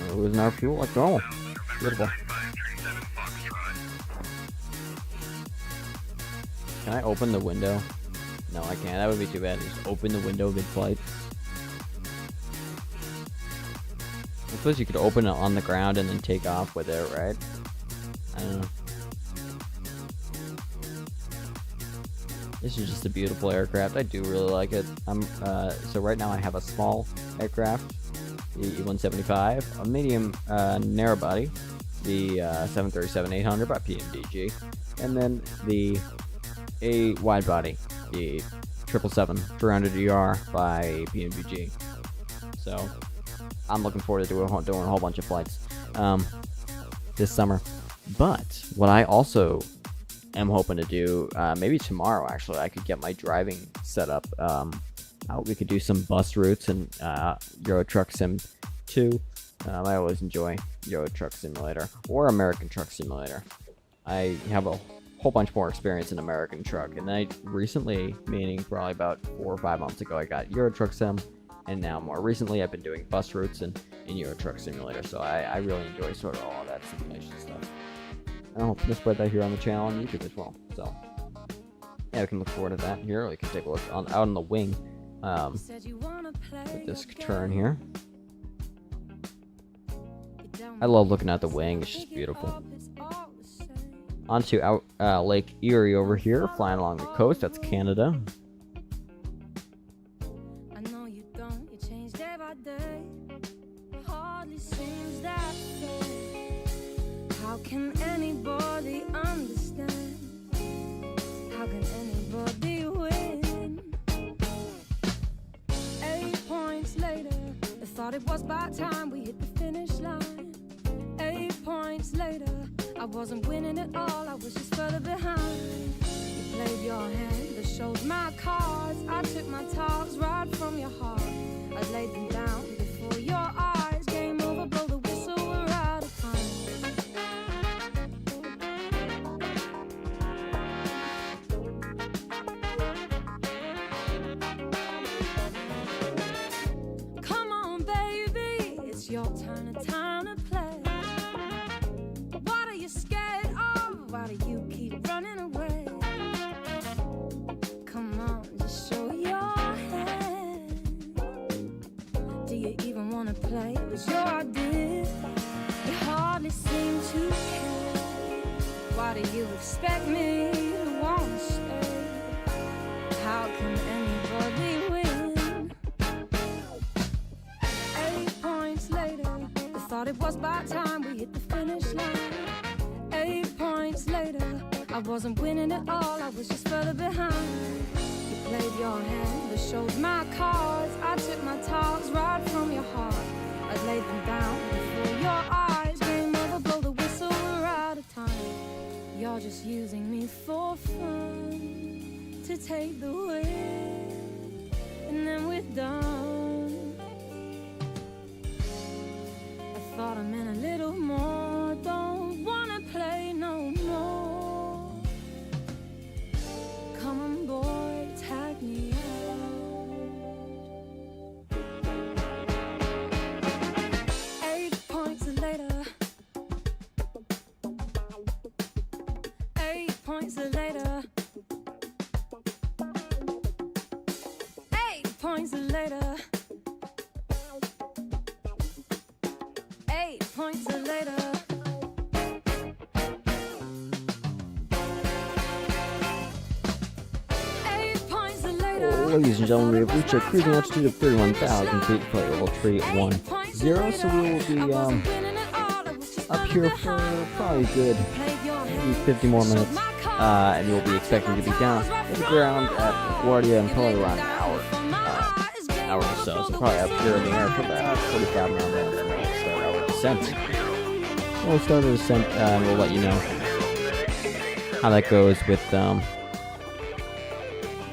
We're losing our fuel like normal. Beautiful. Can I open the window? No, I can't. That would be too bad. Just open the window mid-flight. I suppose you could open it on the ground and then take off with it, right? I don't know. This is just a beautiful aircraft. I do really like it. So right now I have a small aircraft, the E175, a medium narrow body, the 737-800 by PMDG, and then a wide body, the 777-300ER by PMDG. So I'm looking forward to doing a whole bunch of flights this summer. But what I also am hoping to do, maybe tomorrow actually, I could get my driving set up. We could do some bus routes and Euro Truck Sim 2. I always enjoy Euro Truck Simulator or American Truck Simulator. I have a whole bunch more experience in American Truck, and I recently, meaning probably about 4 or 5 months ago, I got Euro Truck Sim, and now more recently I've been doing bus routes and Euro Truck Simulator, so I really enjoy sort of all of that simulation stuff. And I'm hoping to spread that here on the channel on YouTube as well. So yeah, we can look forward to that here. We can take a look out on the wing with this turn here. I love looking at the wing. It's just beautiful. Onto Lake Erie over here, flying along the coast. That's Canada. I know you don't, you change day by day. Hardly seems that way. How can anybody understand? How can anybody win? 8 points later, I thought it was about time we hit the finish line. 8 points later, I wasn't winning at all, I was just further behind. You played your hand, but showed my cards. I took my talks right from your heart. I laid them down before your eyes. Game over, blow the whistle, we're out of time. Come on, baby, it's your turn, a time to play. What are you scared of? Why do you keep running away? Come on, just show your hand. Do you even want to play? It was your idea. You hardly seem to care. Why do you expect me to want to stay? How can anybody win? 8 points later, I thought it was about time we hit the finish line. 8 points later, I wasn't winning at all, I was just further behind. You played your hand, but showed my cards. I took my talks right from your heart. I laid them down before your eyes. Game over, blow the whistle, we're out of time. You're just using me for fun, to take the win, and then we're done. I thought I meant a little more, don't wanna play no more. Come on boy, tag me out. 8 points later. 8 points later. 8 points later. 8 points later. Ladies and gentlemen, we have reached a cruising altitude of 31,000 feet, flight level 310, so we will be up here for probably a good maybe 50 more minutes, and we'll be expecting to be down in the ground at Laguardia in probably around an hour or so, so probably up here in the air for about 45 minutes, and then we'll start our descent. We'll start our descent, and we'll let you know how that goes with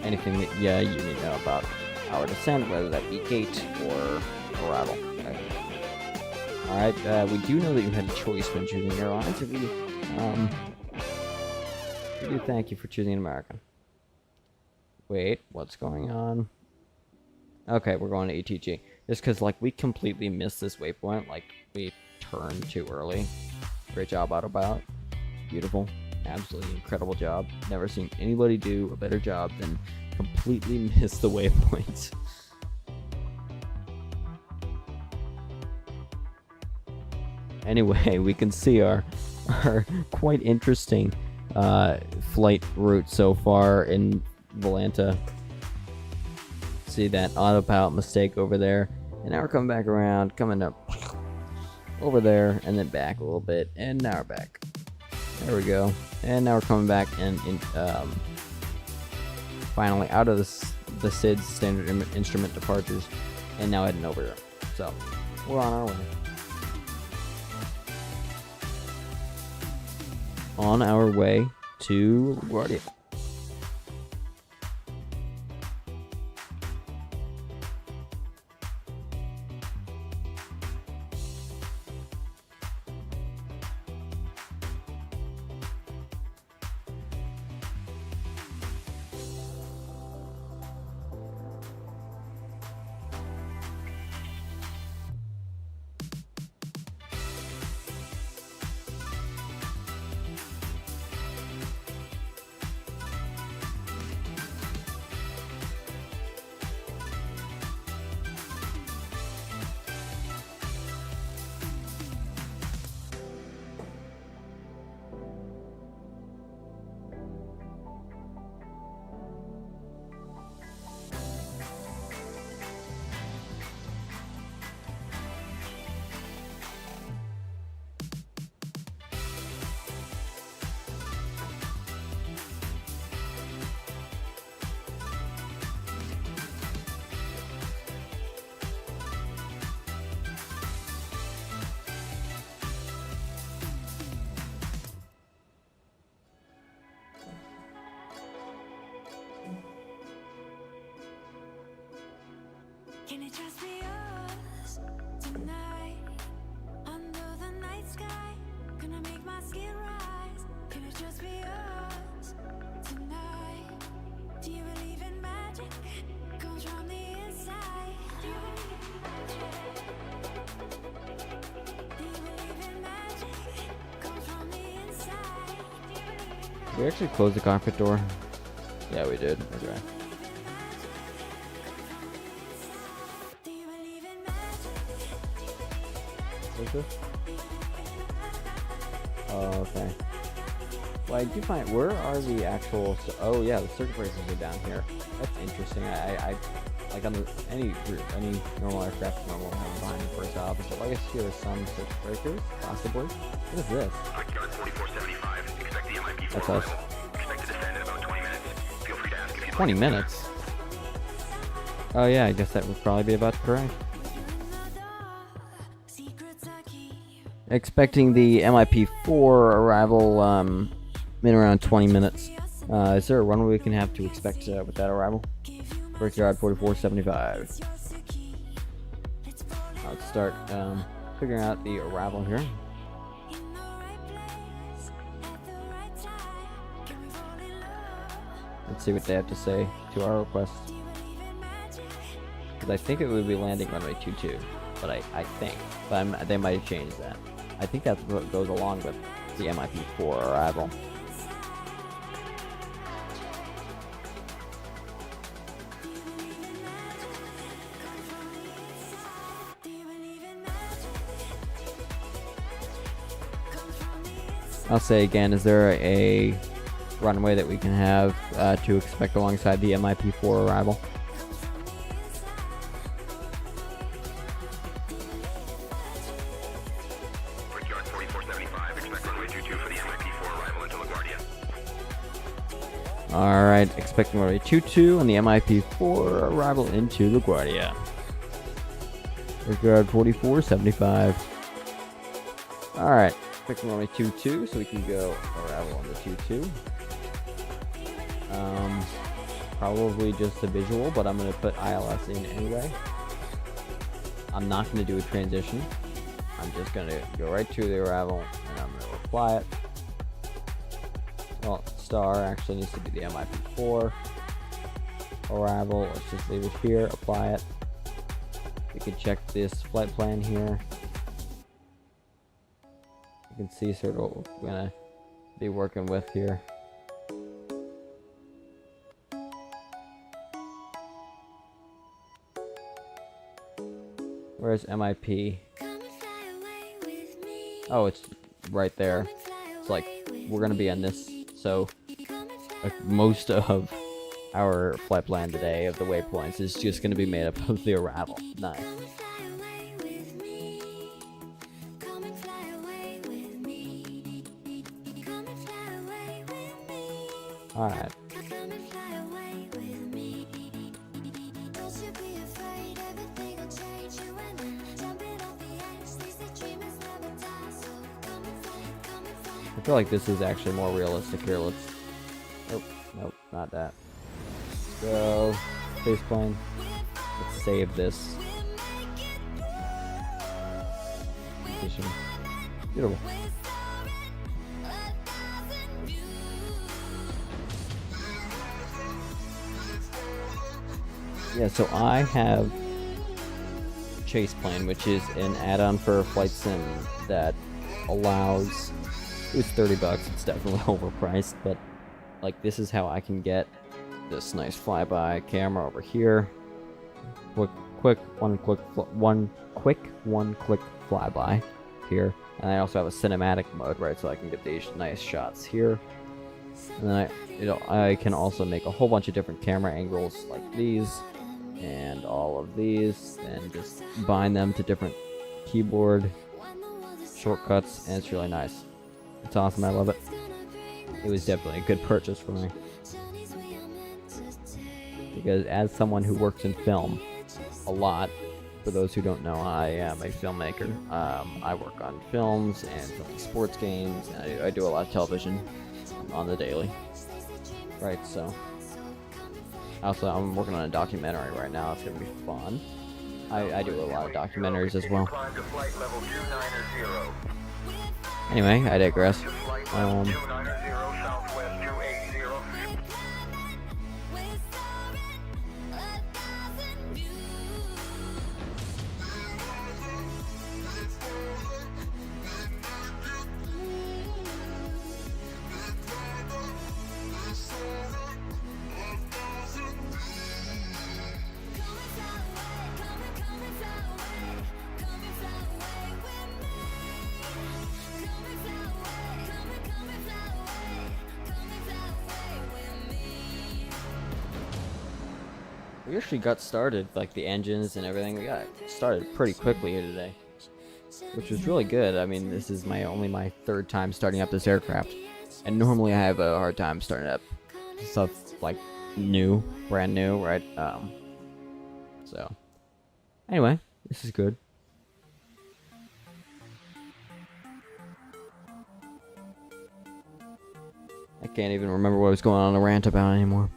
anything that you need to know about our descent, whether that be gate or arrival. Alright, we do know that you had a choice when choosing airlines, and we do thank you for choosing American. Wait, what's going on? Okay, we're going to ATG. Just because, like, we completely missed this waypoint. Like, we turned too early. Great job, Autopilot. Beautiful. Absolutely incredible job. Never seen anybody do a better job than completely miss the waypoints. Anyway, we can see our quite interesting flight route so far in Volanta. See that autopilot mistake over there, and now we're coming back around, coming up over there, and then back a little bit, and now we're back. There we go. And now we're coming back and finally out of the SIDS, standard instrument departures, and now heading over here. So we're on our way. On our way to Laguardia. Can it just be us tonight? Under the night sky, gonna make my skin rise. Can it just be us tonight? Do you believe in magic? Comes from the inside. Do you believe in magic? Comes from the inside. Did we actually close the cockpit door? Yeah, we did. Okay. Oh, okay. Well, I do find, where are the actual, oh yeah, the circuit breakers are down here. That's interesting. I like on any normal aircraft, normal have behind the first office, but I guess here are some circuit breakers, possibly. What is this? Brickyard 4475, expect the MIP That's for us. arrival. Expect to descend in about 20 minutes. Feel free to ask if you'd 20 like. minutes? Oh yeah, I guess that would probably be about correct. Expecting the MIP4 arrival in around 20 minutes. Is there a runway we can have to expect with that arrival? Brickyard 4475. Let's start figuring out the arrival here. Let's see what they have to say to our request. Because I think it would be landing runway 22, but I think. But they might have changed that. I think that's what goes along with the MIP4 arrival. I'll say again, is there a runway that we can have to expect alongside the MIP4 arrival? Brickyard 4475, expect runway 22 for the MIP4 arrival into LaGuardia. Alright, expecting runway 22 and the MIP4 arrival into LaGuardia. Brickyard 4475. Alright, expecting runway 22 so we can go arrival on the 22. Probably just a visual, but I'm going to put ILS in anyway. I'm not going to do a transition. I'm just going to go right to the arrival and I'm going to apply it. Well, star actually needs to be the MIP4 arrival. Let's just leave it here, apply it. We can check this flight plan here. You can see sort of what we're going to be working with here. Where's MIP? Oh, it's right there. It's like we're gonna be on this, so like most of our flight plan today of the waypoints is just gonna be made up of the arrival. Nice. Alright. I feel like this is actually more realistic here. Let's... Nope, not that. Let's go. Spaceplane. Let's save this. Position. Beautiful. Yeah, so I have Chase Plane, which is an add-on for Flight Sim that allows... It was $30. It's definitely overpriced, but like this is how I can get this nice flyby camera over here. One quick flyby here, and I also have a cinematic mode, right? So I can get these nice shots here, and then I can also make a whole bunch of different camera angles like these and all of these, and just bind them to different keyboard shortcuts, and it's really nice. It's awesome, I love it. It was definitely a good purchase for me. Because as someone who works in film a lot, for those who don't know, I am a filmmaker. I work on films and filming sports games, and I do a lot of television on the daily. Right, so. Also, I'm working on a documentary right now. It's going to be fun. I do a lot of documentaries as well. Anyway, I digress. We actually got started, like the engines and everything. We got started pretty quickly here today, which was really good. I mean, this is only my third time starting up this aircraft, and normally I have a hard time starting up stuff like brand new, right? So anyway, this is good. I can't even remember what I was going on a rant about anymore.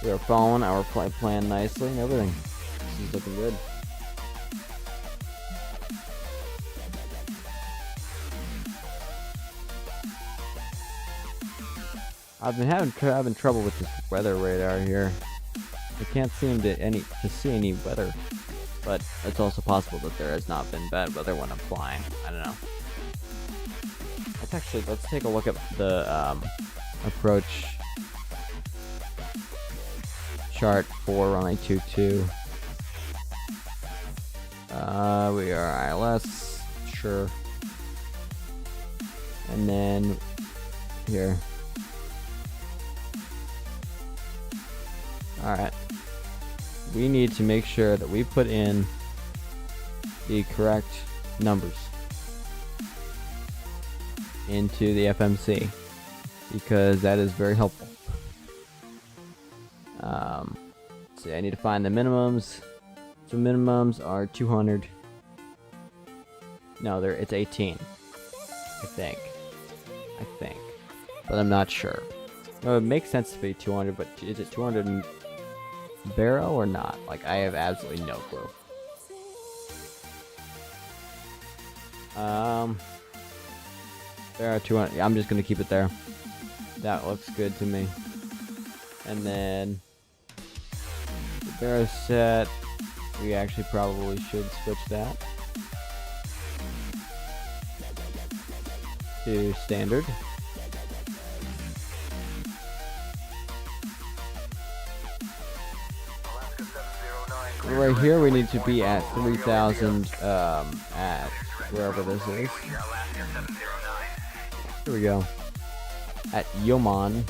We are following our flight plan nicely and everything. This is looking good. I've been having trouble with this weather radar here. I can't seem to see any weather, but it's also possible that there has not been bad weather when I'm flying. I don't know. Let's take a look at the approach chart for runway 22. We are ILS, sure, and then here. Alright, we need to make sure that we put in the correct numbers into the FMC, because that is very helpful. So I need to find the minimums. So minimums are 200. No, it's 18. I think, but I'm not sure. No, it makes sense to be 200, but is it 200 in Barrow or not? Like, I have absolutely no clue. There are 200. I'm just gonna keep it there. That looks good to me. And then the Barrow set, we actually probably should switch that to standard. Right here we need to be at 3,000 at wherever this is. Here we go. At Yoman.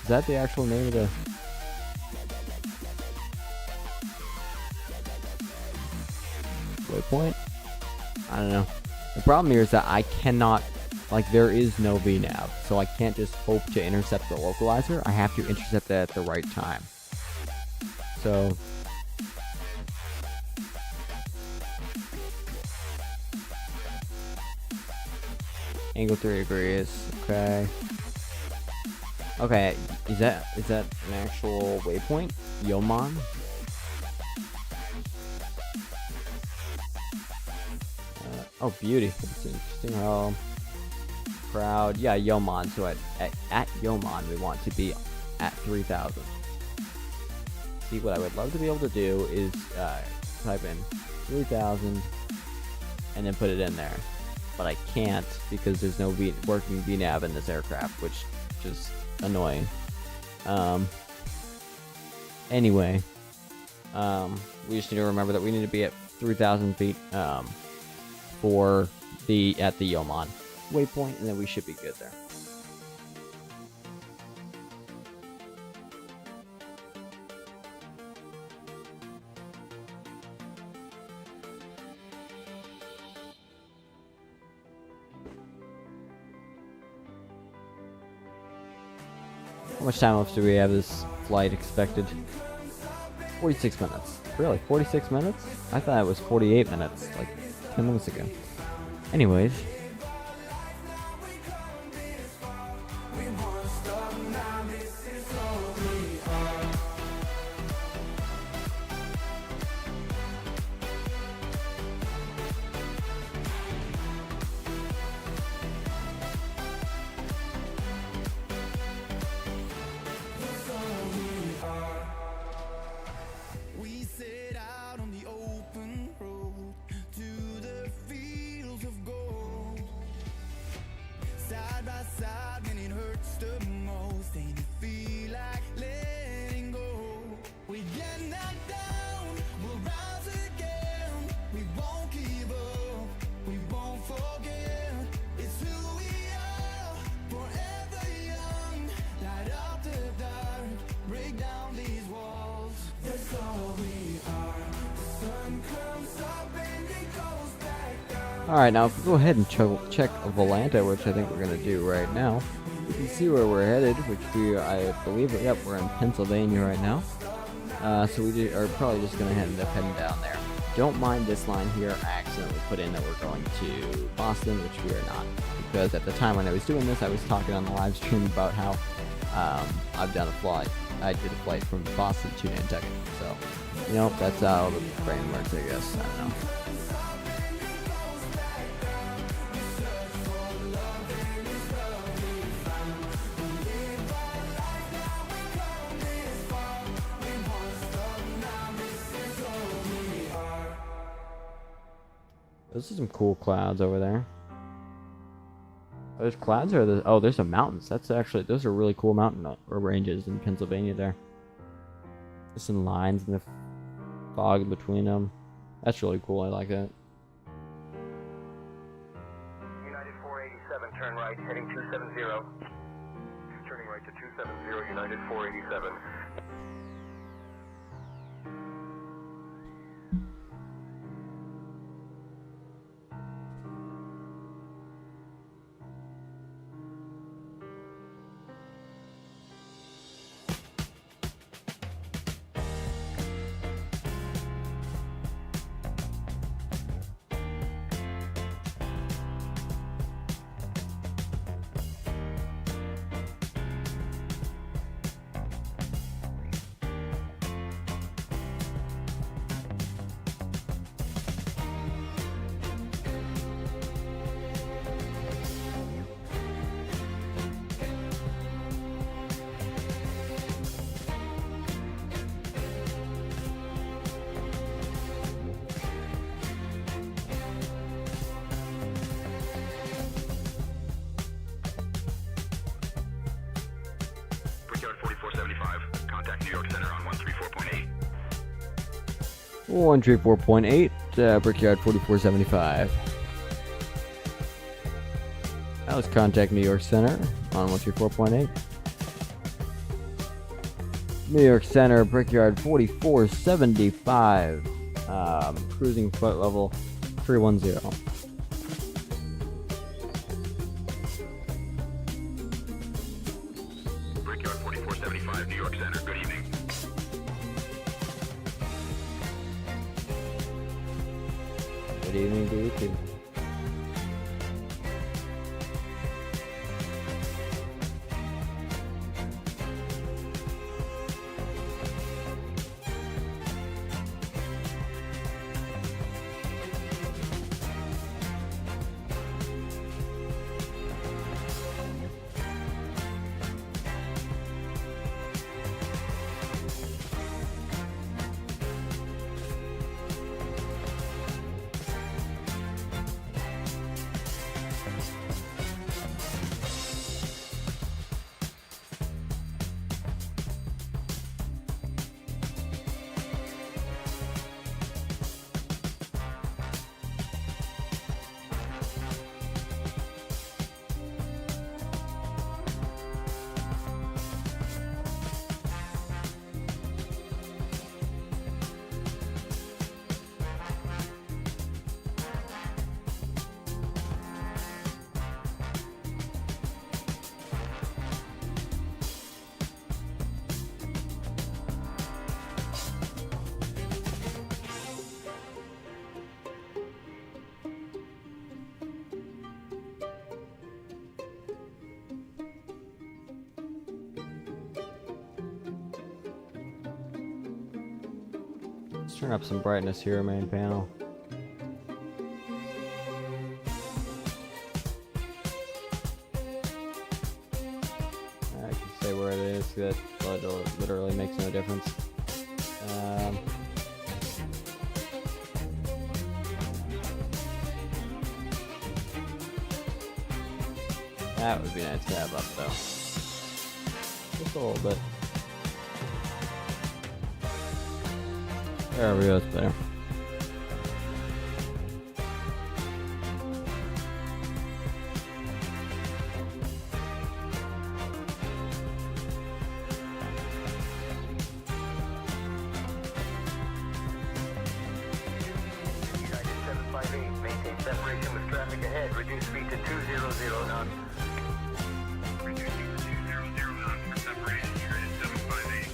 Is that the actual name of the... waypoint? I don't know. The problem here is that I cannot... like, there is no VNAV, so I can't just hope to intercept the localizer. I have to intercept that at the right time. So... angle 3 degrees. Okay. Okay. Is that an actual waypoint? Yoman? Oh, beauty. That's interesting. Oh, crowd. Yeah, Yoman. So at Yoman, we want to be at 3,000. See, what I would love to be able to do is type in 3,000 and then put it in there. But I can't because there's no working VNAV in this aircraft, which is just annoying. Anyway, we just need to remember that we need to be at 3,000 feet for at the Yoman waypoint, and then we should be good there. How much time left do we have this flight expected? 46 minutes. Really? 46 minutes? I thought it was 48 minutes, like 10 minutes ago. Anyways. Alright, now if we go ahead and check Volanta, which I think we're going to do right now, you can see where we're headed, which I believe, yep, we're in Pennsylvania right now. So we are probably just going to end up heading down there. Don't mind this line here. I accidentally put in that we're going to Boston, which we are not. Because at the time when I was doing this, I was talking on the live stream about how I've done a flight I did a flight from Boston to Nantucket. So, you know, that's how the brain works, I guess. I don't know. Those are some cool clouds over there. Are those clouds or the? Oh, there's some mountains. That's actually, those are really cool mountain or ranges in Pennsylvania there. There's some lines in the fog between them. That's really cool. I like that. United 487, turn right, heading 270. Turning right to 270, United 487. Brickyard 4475. Contact New York Center on 134.8. 134.8, Brickyard 4475. That was contact New York Center on 134.8. New York Center, Brickyard 4475. Cruising flight level 310. Brickyard 4475, New York Center. Good evening. Good evening to you too. Let's turn up some brightness here, main panel. I can say where it is, that literally makes no difference. That would be nice to have up though. Just a little bit. There we go, it's better. United 758, maintain separation with traffic ahead. Reduce speed to 200 knots. Reduce speed to 200 knots for separation. United 758.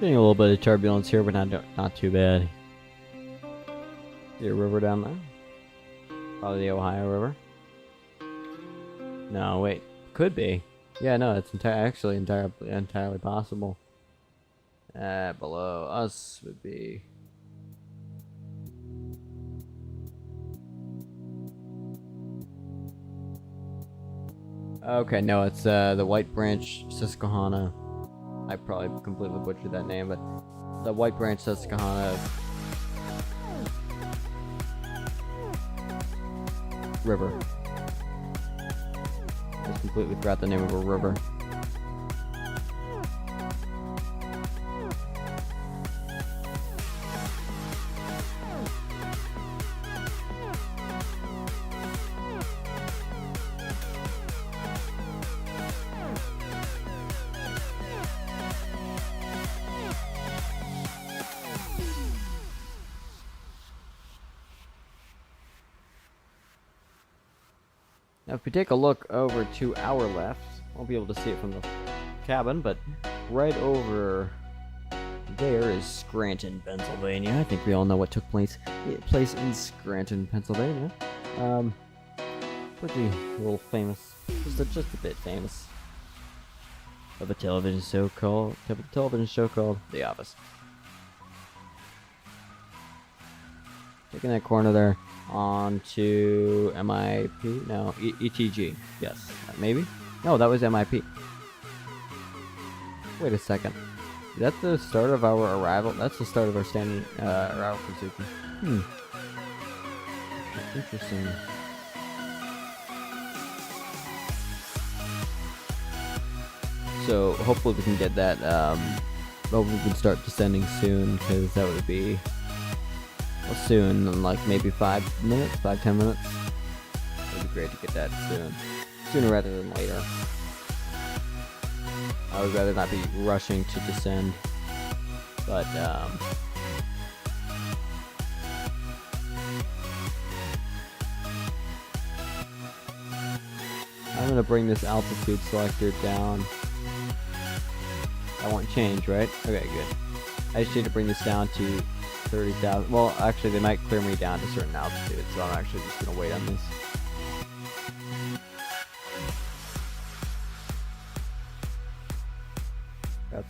Getting a little bit of turbulence here, but not too bad. See a river down there? Probably the Ohio River. No, wait. Could be. Yeah, no, it's actually entirely possible. Below us would be... Okay, no, it's the White Branch Susquehanna. I probably completely butchered that name, but the White Branch Susquehanna River. I just completely forgot the name of a river. Now, if we take a look over to our left, won't be able to see it from the cabin, but right over there is Scranton, Pennsylvania. I think we all know what took place in Scranton, Pennsylvania. Pretty little famous, just a bit famous, of a television show called The Office. Taking that corner there onto MIP, no, ETG, yes, maybe? No, that was MIP. Wait a second. Is that the start of our arrival? That's the start of our standing arrival procedure. Interesting. So hopefully we can get that, hopefully we can start descending soon, because that would be... Well, soon, in like maybe 5 minutes, 5-10 minutes. It would be great to get that soon. Sooner rather than later. I would rather not be rushing to descend. But, I'm gonna bring this altitude selector down. That won't change, right? Okay, good. I just need to bring this down to 30,000. Well, actually, they might clear me down to a certain altitude, so I'm actually just gonna wait on this. Got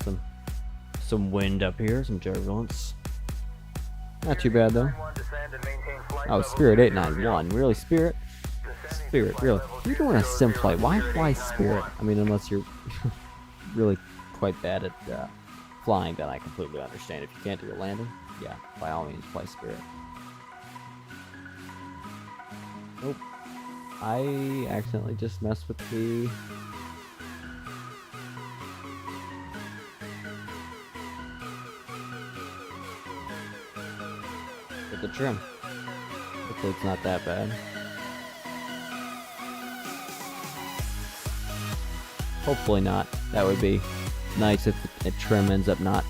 some wind up here, some turbulence. Not too bad though. Oh, Spirit 891, really, Spirit? Spirit, really? You're doing a sim flight. Why fly Spirit? I mean, unless you're really quite bad at flying, then I completely understand. If you can't do a landing, yeah, by all means, fly Spirit. Nope. I accidentally just messed with the... with the trim. Hopefully it's not that bad. Hopefully not. That would be nice if the trim ends up not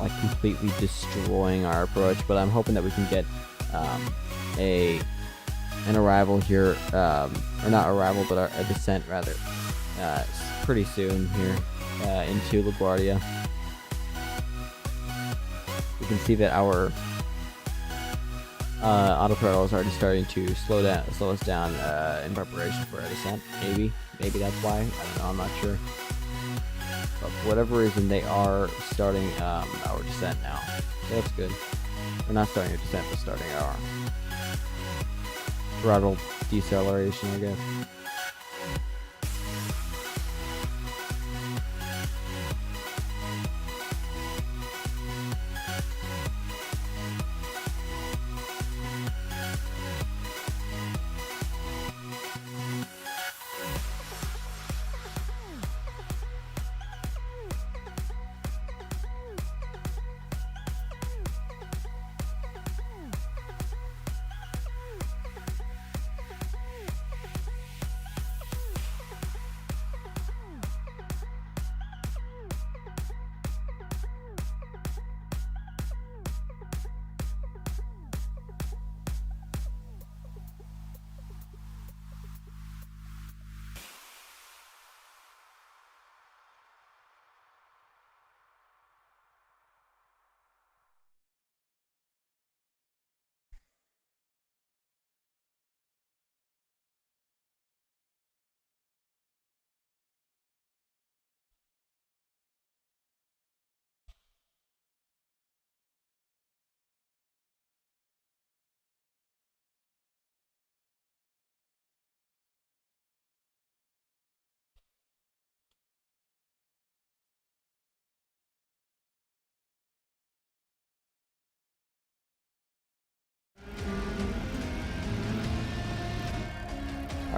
like completely destroying our approach, but I'm hoping that we can get an arrival here, or not arrival, but a descent rather, pretty soon here into LaGuardia. You can see that our autothrottle is already starting to slow us down in preparation for a descent. Maybe that's why. I don't know. I'm not sure. But for whatever reason, they are starting our descent now. So that's good. We're not starting a descent, but starting our throttle deceleration, I guess.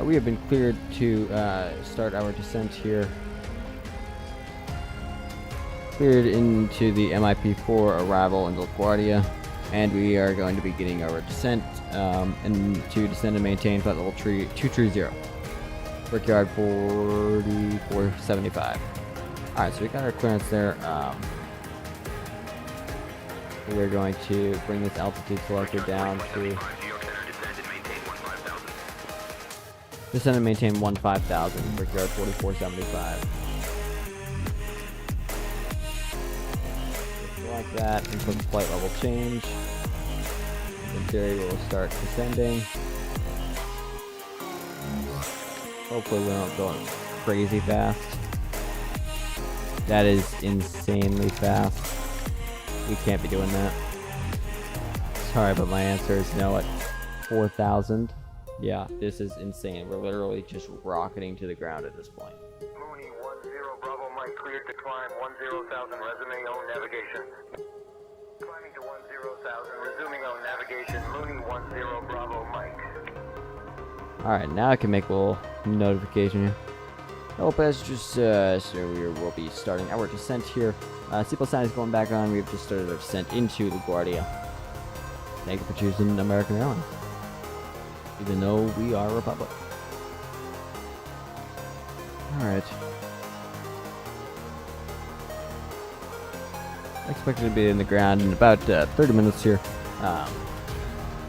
We have been cleared to start our descent here. Cleared into the MIP4 arrival in Laguardia, and we are going to be getting our descent and to descend and maintain flight level 230. Brickyard 4475. Alright, so we got our clearance there. We're going to bring this altitude selector down to descend and maintain 15,000, Brickyard 4475. Like that, and click flight level change. In theory, we'll start descending. Hopefully, we don't go crazy fast. That is insanely fast. We can't be doing that. Sorry, but my answer is no at 4,000. Yeah, this is insane. We're literally just rocketing to the ground at this point. Mooney 10 Bravo Mike cleared to climb 10,000 resume own navigation. Climbing to 10,000, resuming own navigation. Mooney 10 Bravo Mike. Alright, now I can make a little notification here. Hello passengers, so we will be starting our descent here. Seatbelt sign is going back on. We have just started our descent into LaGuardia. Thank you for choosing American Airlines, even though we are a republic. Alright. Expected to be in the ground in about 30 minutes here.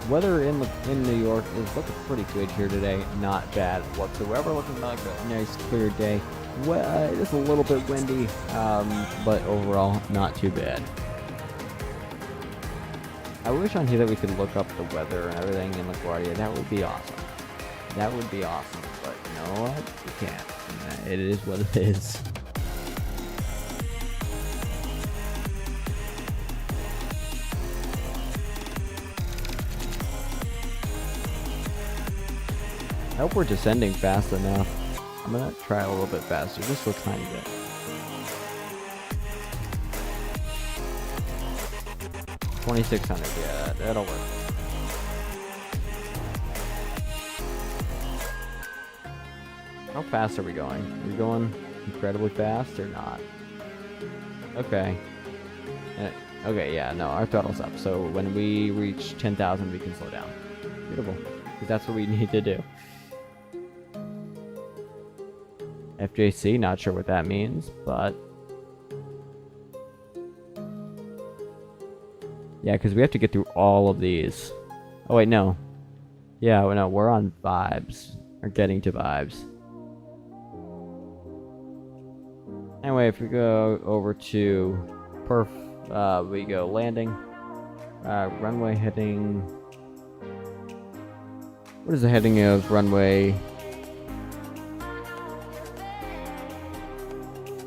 Weather in New York is looking pretty good here today. Not bad whatsoever. Looking like a nice clear day. Well, it's a little bit windy, but overall not too bad. I wish on here that we could look up the weather and everything in LaGuardia. That would be awesome. That would be awesome. But you know what? We can't. It is what it is. I hope we're descending fast enough. I'm gonna try a little bit faster, just a tiny bit. $2,600, yeah, that'll work. How fast are we going? Are we going incredibly fast or not? Okay. Okay, yeah, no, our throttle's up. So when we reach 10,000, we can slow down. Beautiful. Because that's what we need to do. FJC, not sure what that means, but yeah, because we have to get through all of these. Oh wait, no. Yeah, no, we're on vibes, or getting to vibes. Anyway, if we go over to perf, we go landing, runway heading. What is the heading of runway?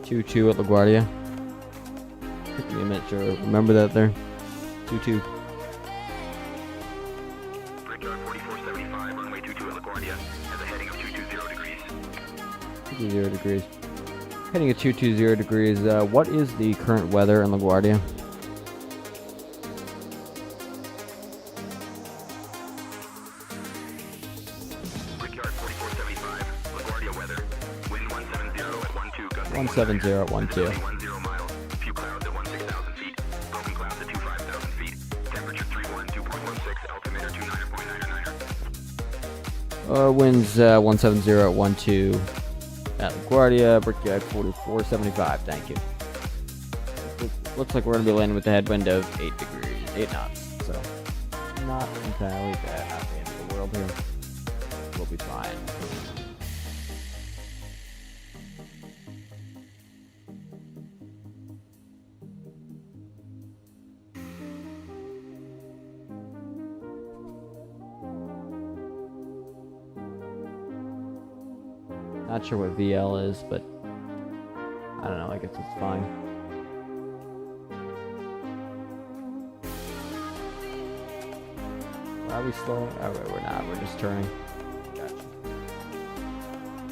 22 at LaGuardia. Took me a minute to remember that there. 22. Brickyard 4475, runway 22 at LaGuardia, has a heading of 220 degrees. 220 degrees. Heading at 220 degrees. What is the current weather in LaGuardia? Brickyard 4475, LaGuardia weather. Wind 170 at 12, gusting 170 at 12. 10 miles. Few clouds at 16,000 feet. Broken clouds at 25,000 feet. Temperature 2.16, altimeter 29.99. Winds 170 at 12 at LaGuardia, Brickyard 4475. Thank you. Looks like we're going to be landing with a headwind of 8 knots. So, not entirely bad. Not the end of the world here. We'll be fine. Not sure what VL is, but I don't know, I guess it's fine. Are we slow? Oh, wait, we're not. We're just turning. Gotcha.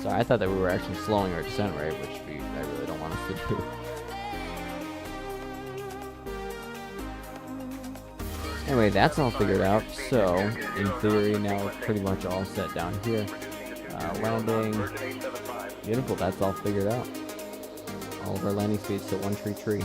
Sorry, I thought that we were actually slowing our descent rate, which I really don't want us to do. Anyway, that's all figured out. So, in theory, now we're pretty much all set down here. Landing. Beautiful, that's all figured out. All of our landing speeds to 133.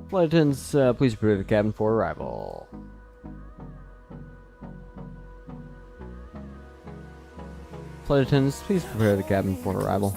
Flight attendants, please prepare the cabin for arrival. Flight attendants, please prepare the cabin for arrival.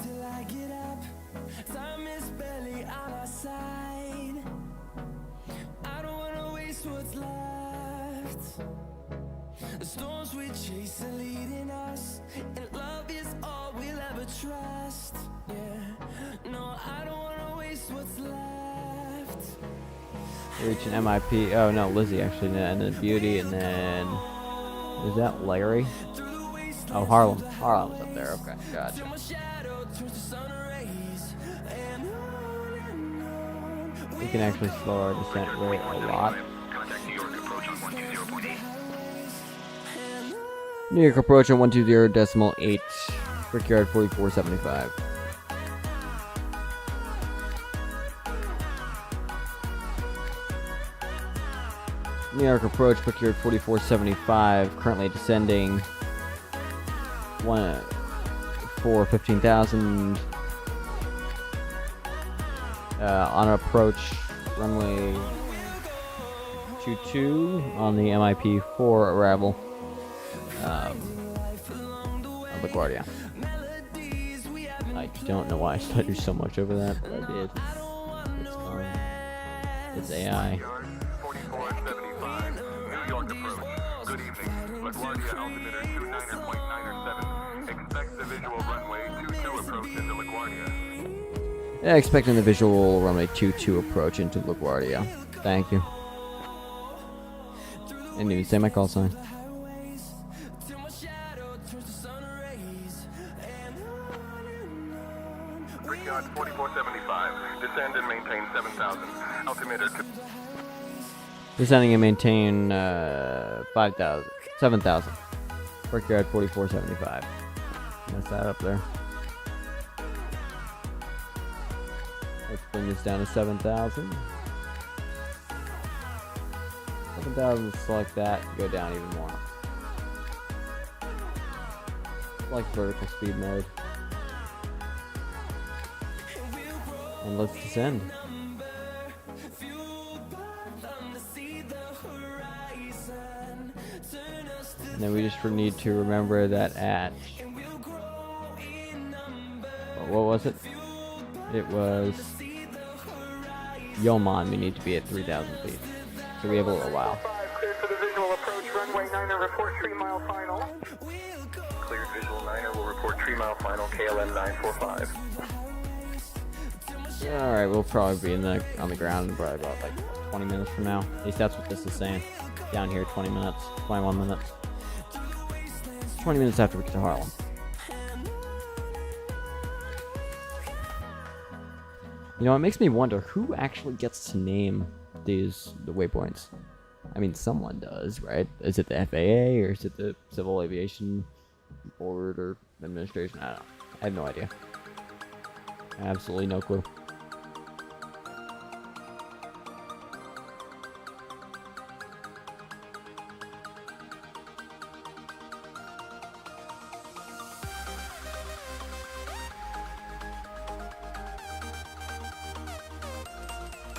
Reach an MIP. Oh no, Lizzie actually, and then Beauty, and then is that Larry? Oh, Harlem. Harlem's up there. Okay, gotcha. We can actually slow our descent rate a lot. New York approach on 120.8. Brickyard 4475. New York approach, Brickyard 4475, currently descending 15,000 on approach runway 22 on the MIP for arrival of Laguardia. I don't know why I stuttered so much over that, but I did. It's fine. It's AI. Good evening. LaGuardia altimeter 29.907. Expect the visual runway 22 approach into LaGuardia. Yeah, expecting the visual runway 22 approach into LaGuardia. Thank you. Didn't even say my call sign. Brickyard 4475. Descend and maintain 7,000. Altimeter Descending and maintain 7,000. Brickyard 4475. That's that up there. Let's bring this down to 7,000. 7,000, select that, go down even more. Select vertical speed mode. And let's descend. And then we just need to remember that at... What was it? It was... Yoman, we need to be at 3,000 feet. So we have a little while. Cleared for the visual approach, runway 9er, report 3 mile final. Cleared visual 9er will report 3 mile final, KLM 945. Alright, we'll probably be on the ground in probably about like 20 minutes from now. At least that's what this is saying. Down here, 20 minutes, 21 minutes. 20 minutes after we get to Harlem. You know, it makes me wonder who actually gets to name the waypoints. I mean, someone does, right? Is it the FAA or is it the Civil Aviation Board or Administration? I don't know. I have no idea. Absolutely no clue.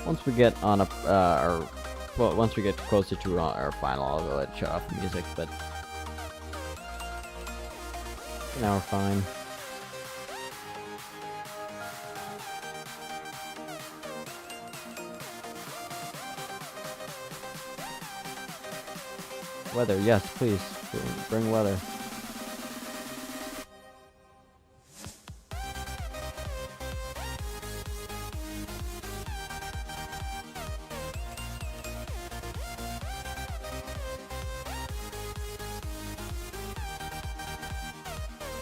Once we get on once we get closer to our final, I'll go ahead and shut off the music, but now we're fine. Weather, yes, please. Bring weather.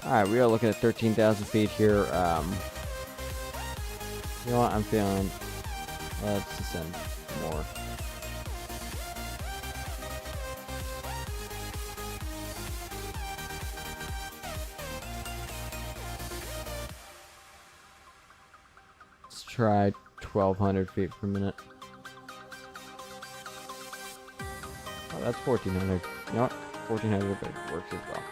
Alright, we are looking at 13,000 feet here. You know what? I'm feeling. Let's descend more. Let's try 1,200 feet per minute. Oh, that's 1,400. You know what? 1,400 works as well.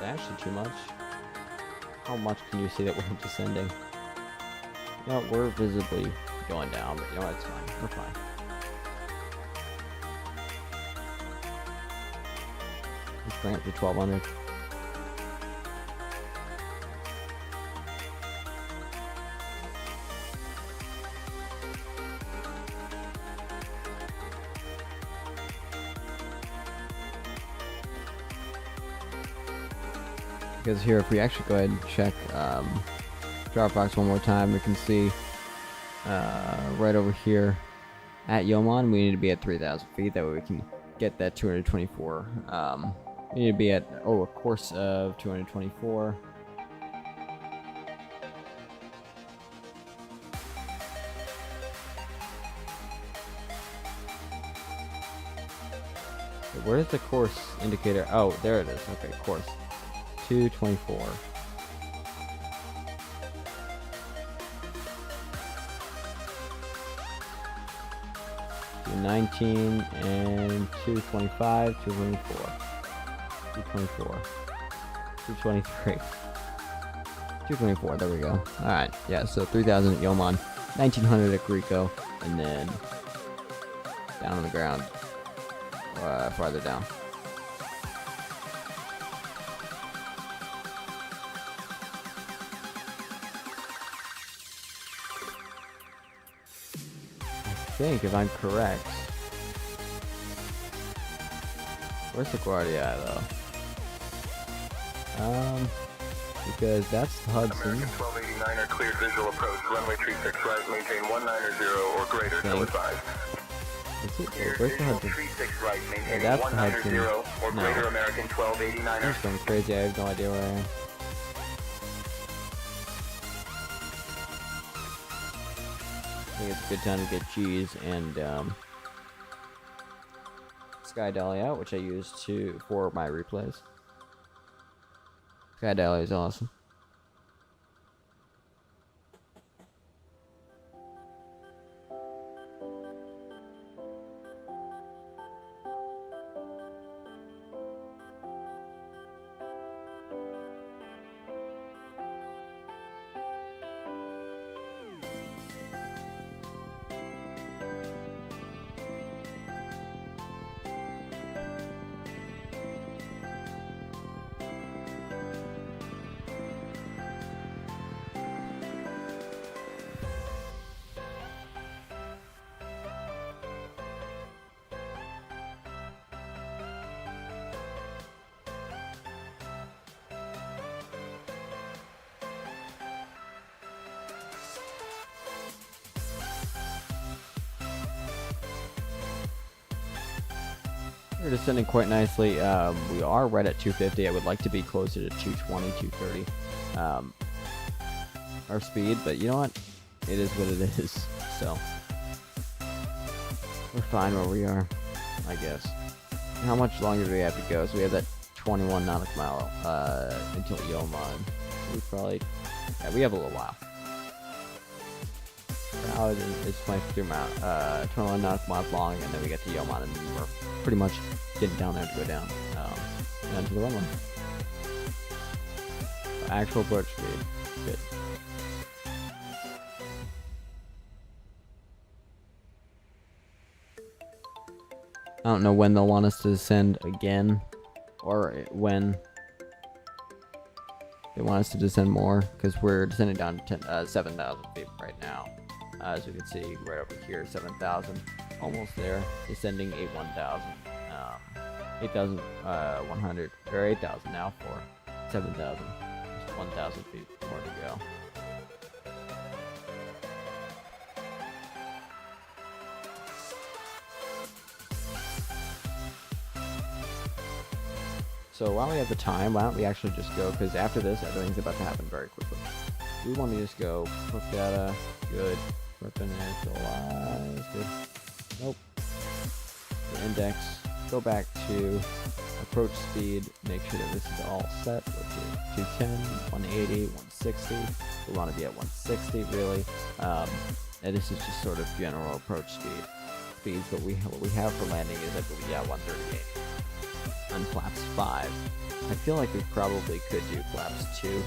Actually too much. How much can you see that we're descending? You know, we're visibly going down, but you know, it's fine. We're fine. Let's bring it to 1,200. Because here, if we actually go ahead and check Dropbox one more time, we can see right over here at Yeoman, we need to be at 3,000 feet. That way we can get that 224. We need to be at, a course of 224. Where's the course indicator? Oh, there it is. Okay, course. 224. 219 and 225, 224, 224, 223, 224. There we go. All right, yeah. So 3,000 at Yeoman, 1,900 at Greco, and then down on the ground, farther down. I think, if I'm correct. Where's Laguardia though? Because that's the Hudson. American 1289er cleared visual approach. Runway 36 right, maintain 190 or greater till advised. Where's the Hudson? 36 right, maintain Yeah, that's the 190 Hudson. or greater. No. American 1289er. This is going crazy. I have no idea where I am. I think it's a good time to get G's and Sky Dolly out, which I use for my replays. Sky Dolly is awesome. We're descending quite nicely. We are right at 250. I would like to be closer to 220, 230 our speed, but you know what? It is what it is. So we're fine where we are, I guess. How much longer do we have to go? So we have that 21 nautical mile until Yeoman. We probably, we have a little while. Now it's 23 mile, 21 nautical miles long, and then we get to Yeoman, and we're pretty much getting down there to go down and to the runway. Actual approach speed, good. I don't know when they'll want us to descend again, or when they want us to descend more, because we're descending down to 7,000 feet right now. As you can see, right over here, 7,000, almost there. Descending 8,100 or 8,000 now for 7,000. Just 1,000 feet more to go. So while we have the time, why don't we actually just go, because after this, everything's about to happen very quickly. We want to just go, hook data, good, perpendicularize, good, nope, the index, go back to approach speed, make sure that this is all set, which is 210, 180, 160, we want to be at 160 really, and this is just sort of general approach speeds, but what we have for landing is, I believe, yeah, 138. On flaps 5. I feel like we probably could do flaps 2.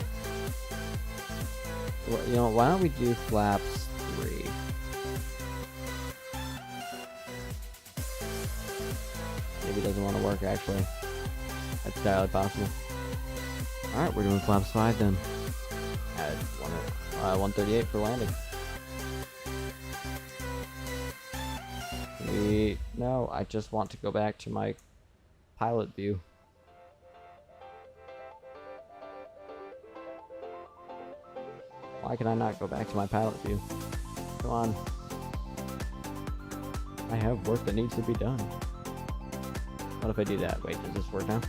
Well, you know, why don't we do flaps 3? Maybe it doesn't want to work actually. That's entirely possible. Alright, we're doing flaps 5 then. At 138 for landing. No, I just want to go back to my pilot view. Why can I not go back to my pilot view? Come on. I have work that needs to be done. What if I do that? Wait, does this work now?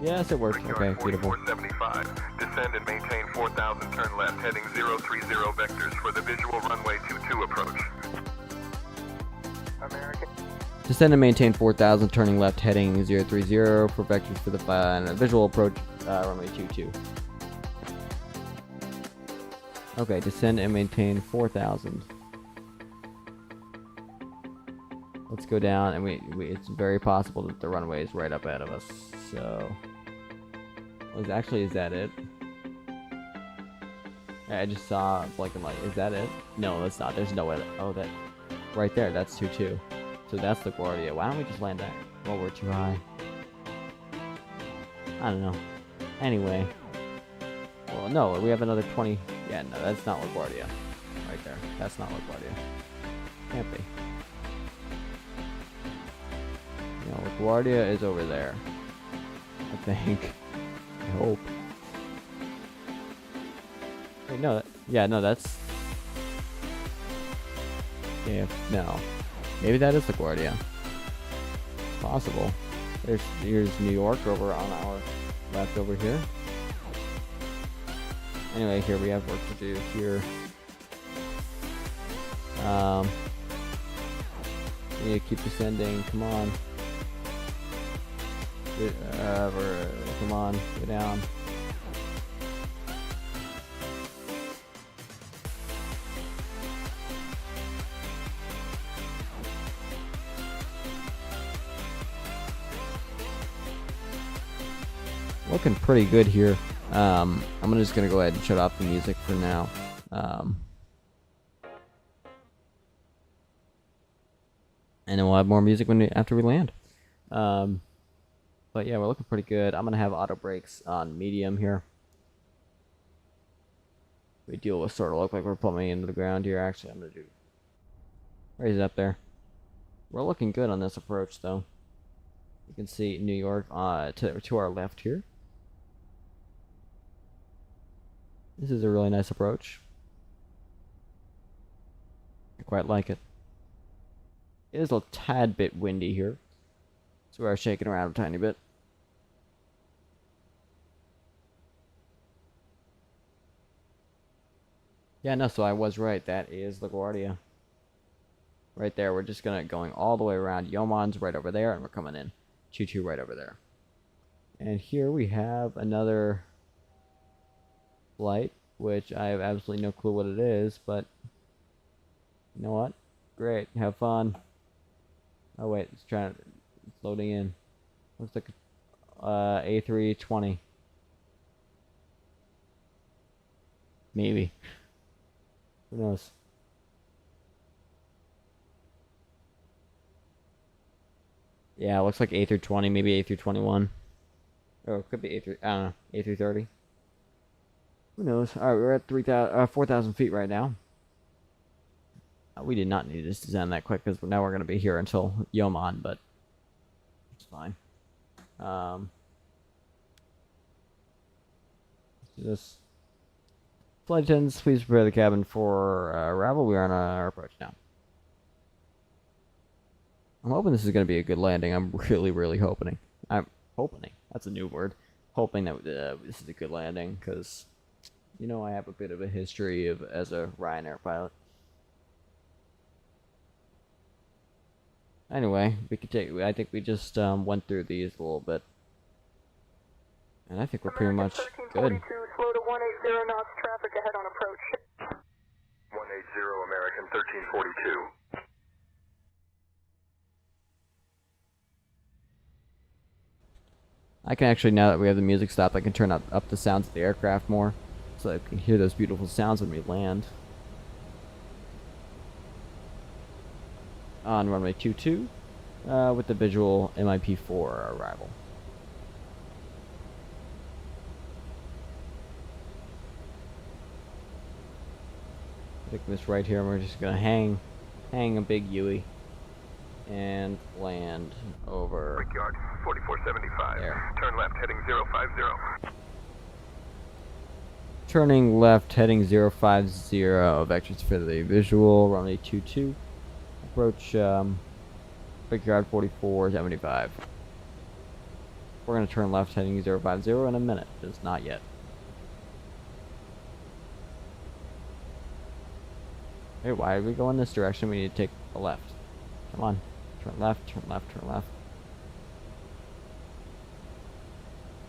Yes, it works. Okay, beautiful. 4475. Descend and maintain 4,000, turn left, heading 030 vectors for the visual runway 22 approach. American. Descend and maintain 4,000, turning left, heading 030 for vectors for the visual approach runway 22. Okay, descend and maintain 4,000. Let's go down, and it's very possible that the runway is right up ahead of us. So, is that it? I just saw a blinking light. Is that it? No, that's not. There's no way. Oh, that right there. That's 22. So that's the Laguardia. Why don't we just land that? Well, we're too high. I don't know. Anyway. Well, no, we have another 20. Yeah, no, that's not Laguardia. Right there. That's not Laguardia. Can't be. You know, Laguardia is over there. I think. I hope. Wait, no. Yeah, no, that's... Yeah, no. Maybe that is Laguardia. It's possible. Here's New York over on our left over here. Anyway, here we have work to do here. We need to keep descending. Come on. Come on, go down. Looking pretty good here. I'm just gonna go ahead and shut off the music for now. And then we'll have more music after we land. But yeah, we're looking pretty good. I'm gonna have auto brakes on medium here. We deal with sort of look like we're plumbing into the ground here. Actually, I'm gonna raise it up there. We're looking good on this approach, though. You can see New York to our left here. This is a really nice approach. I quite like it. It is a tad bit windy here, so we're shaking around a tiny bit. Yeah, no, so I was right. That is Laguardia. Right there. We're just going all the way around. Yomon's right over there, and we're coming in. 2-2 right over there. And here we have another flight, which I have absolutely no clue what it is, but you know what? Great. Have fun. Oh, wait. It's loading in. Looks like A320. Maybe. Who knows? Yeah, it looks like A320, maybe A321. Oh, it could be A3, I don't know, A330. Who knows? Alright, we're at 4,000 feet right now. We did not need to descend that quick because now we're going to be here until Yeoman, but it's fine. This flight attendants, please prepare the cabin for arrival. We are on our approach now. I'm hoping this is going to be a good landing. I'm really hoping. I'm hoping. That's a new word. Hoping that this is a good landing because, you know, I have a bit of a history as a Ryanair pilot. Anyway, we could take. I think we just went through these a little bit, and I think we're pretty much good. Slow to 180 knots, traffic ahead on approach. 180 American 1342. I can actually, now that we have the music stopped, I can turn up the sounds of the aircraft more, so I can hear those beautiful sounds when we land. On runway 22, with the visual MIP4 arrival. Take this right here, and we're just gonna hang a big Yui and land over Brickyard 4475. there. Turn left heading 050. Turning left heading 050, vectors for the visual, runway 22. Approach Brickyard 4475. We're going to turn left heading 050 in a minute, just not yet. Hey, why are we going this direction? We need to take a left. Come on. Turn left, turn left, turn left.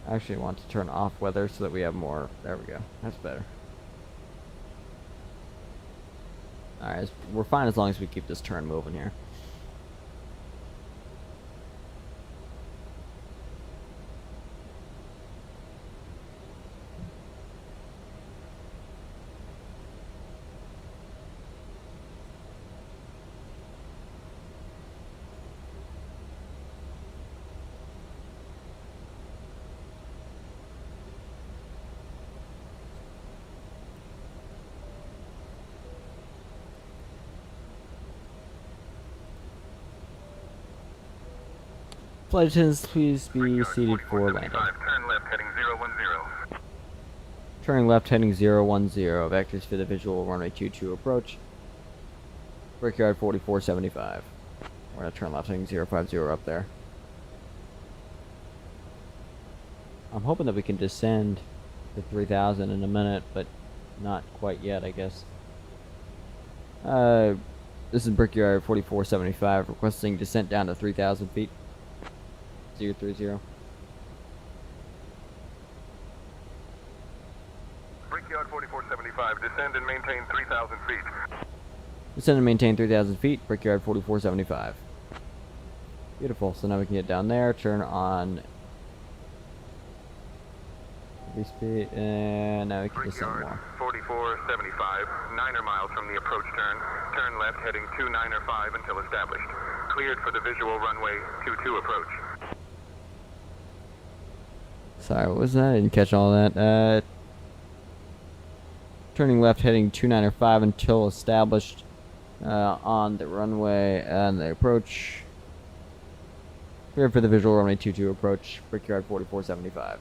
I actually want to turn off weather so that we have more. There we go. That's better. Alright, we're fine as long as we keep this turn moving here. Flight attendants, please be seated for landing. Turn left heading 010. Turning left heading 010. Vectors for the visual runway 22 approach. Brickyard 4475. We're gonna turn left heading 050 up there. I'm hoping that we can descend to 3000 in a minute, but not quite yet, I guess. This is Brickyard 4475 requesting descent down to 3000 feet. 030. Brickyard 4475. Descend and maintain 3,000 feet. Descend and maintain 3,000 feet. Brickyard 4475. Beautiful. So now we can get down there, turn on speed, and now we can descend more. 4475. 9 miles from the approach turn. Turn left heading 2905 until established. Cleared for the visual runway 22 approach. Sorry, what was that? I didn't catch all that. Turning left heading 2905 until established on the runway and the approach. Cleared for the visual runway 22 approach. Brickyard 4475.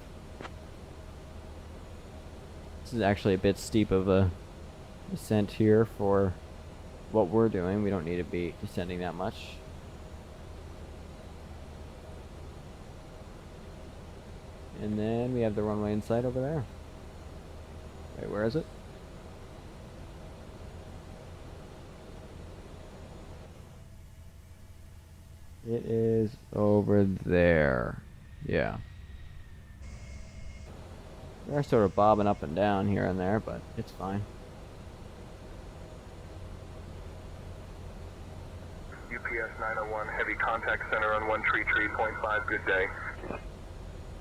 This is actually a bit steep of a descent here for what we're doing. We don't need to be descending that much. And then we have the runway in sight over there. Wait, where is it? It is over there. Yeah. They're sort of bobbing up and down here and there, but it's fine. UPS 901, heavy contact center on 133.5, good day.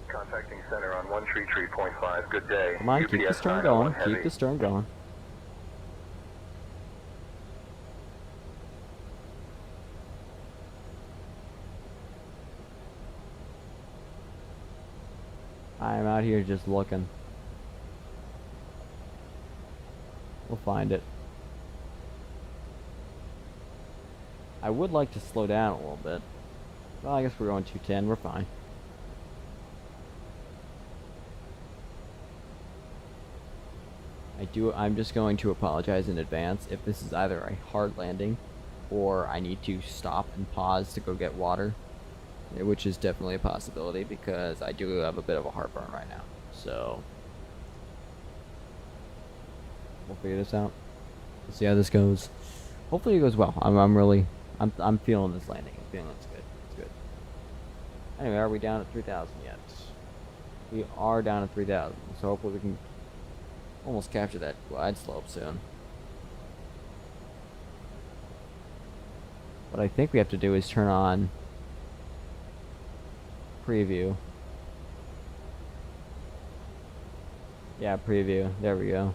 Contacting center on 133.5, good day. Come on, keep the stern going. Keep the stern going. I'm out here just looking. We'll find it. I would like to slow down a little bit. Well, I guess we're going 210. We're fine. I'm just going to apologize in advance if this is either a hard landing or I need to stop and pause to go get water, which is definitely a possibility because I do have a bit of a heartburn right now. So we'll figure this out. We'll see how this goes. Hopefully it goes well. I'm feeling this landing. I'm feeling it's good. It's good. Anyway, are we down at 3,000 yet? We are down at 3,000. So hopefully we can almost capture that glide slope soon. What I think we have to do is turn on preview. Yeah, preview. There we go.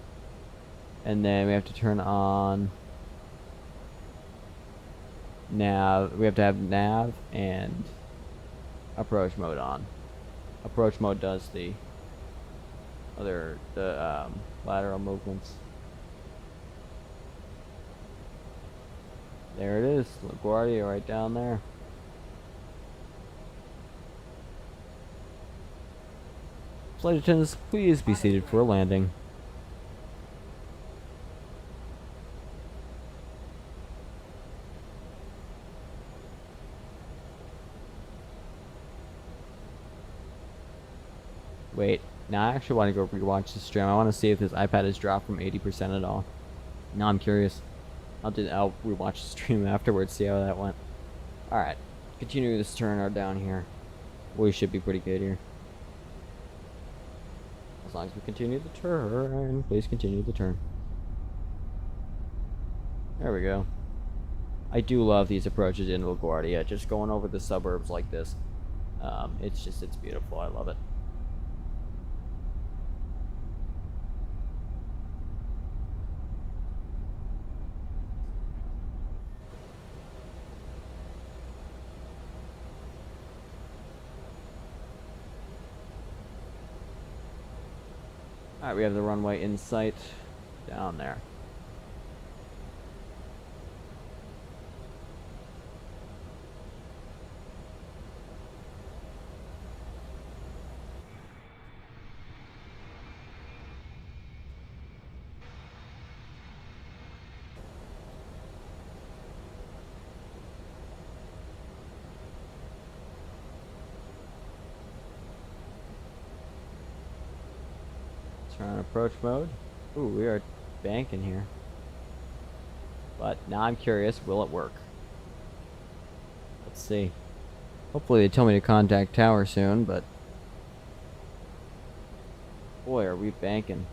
And then we have to turn on nav. We have to have nav and approach mode on. Approach mode does the lateral movements. There it is, Laguardia right down there. Flight attendants, please be seated for a landing. Wait, now I actually want to go rewatch the stream. I want to see if this iPad has dropped from 80% at all. Now I'm curious. I'll rewatch the stream afterwards, see how that went. Alright, continue this turn down here. We should be pretty good here. As long as we continue the turn. Please continue the turn. There we go. I do love these approaches in LaGuardia. Just going over the suburbs like this. It's beautiful. I love it. Alright, we have the runway in sight down there. Turn on approach mode. Ooh, we are banking here. But now I'm curious, will it work? Let's see. Hopefully they tell me to contact tower soon, but boy, are we banking.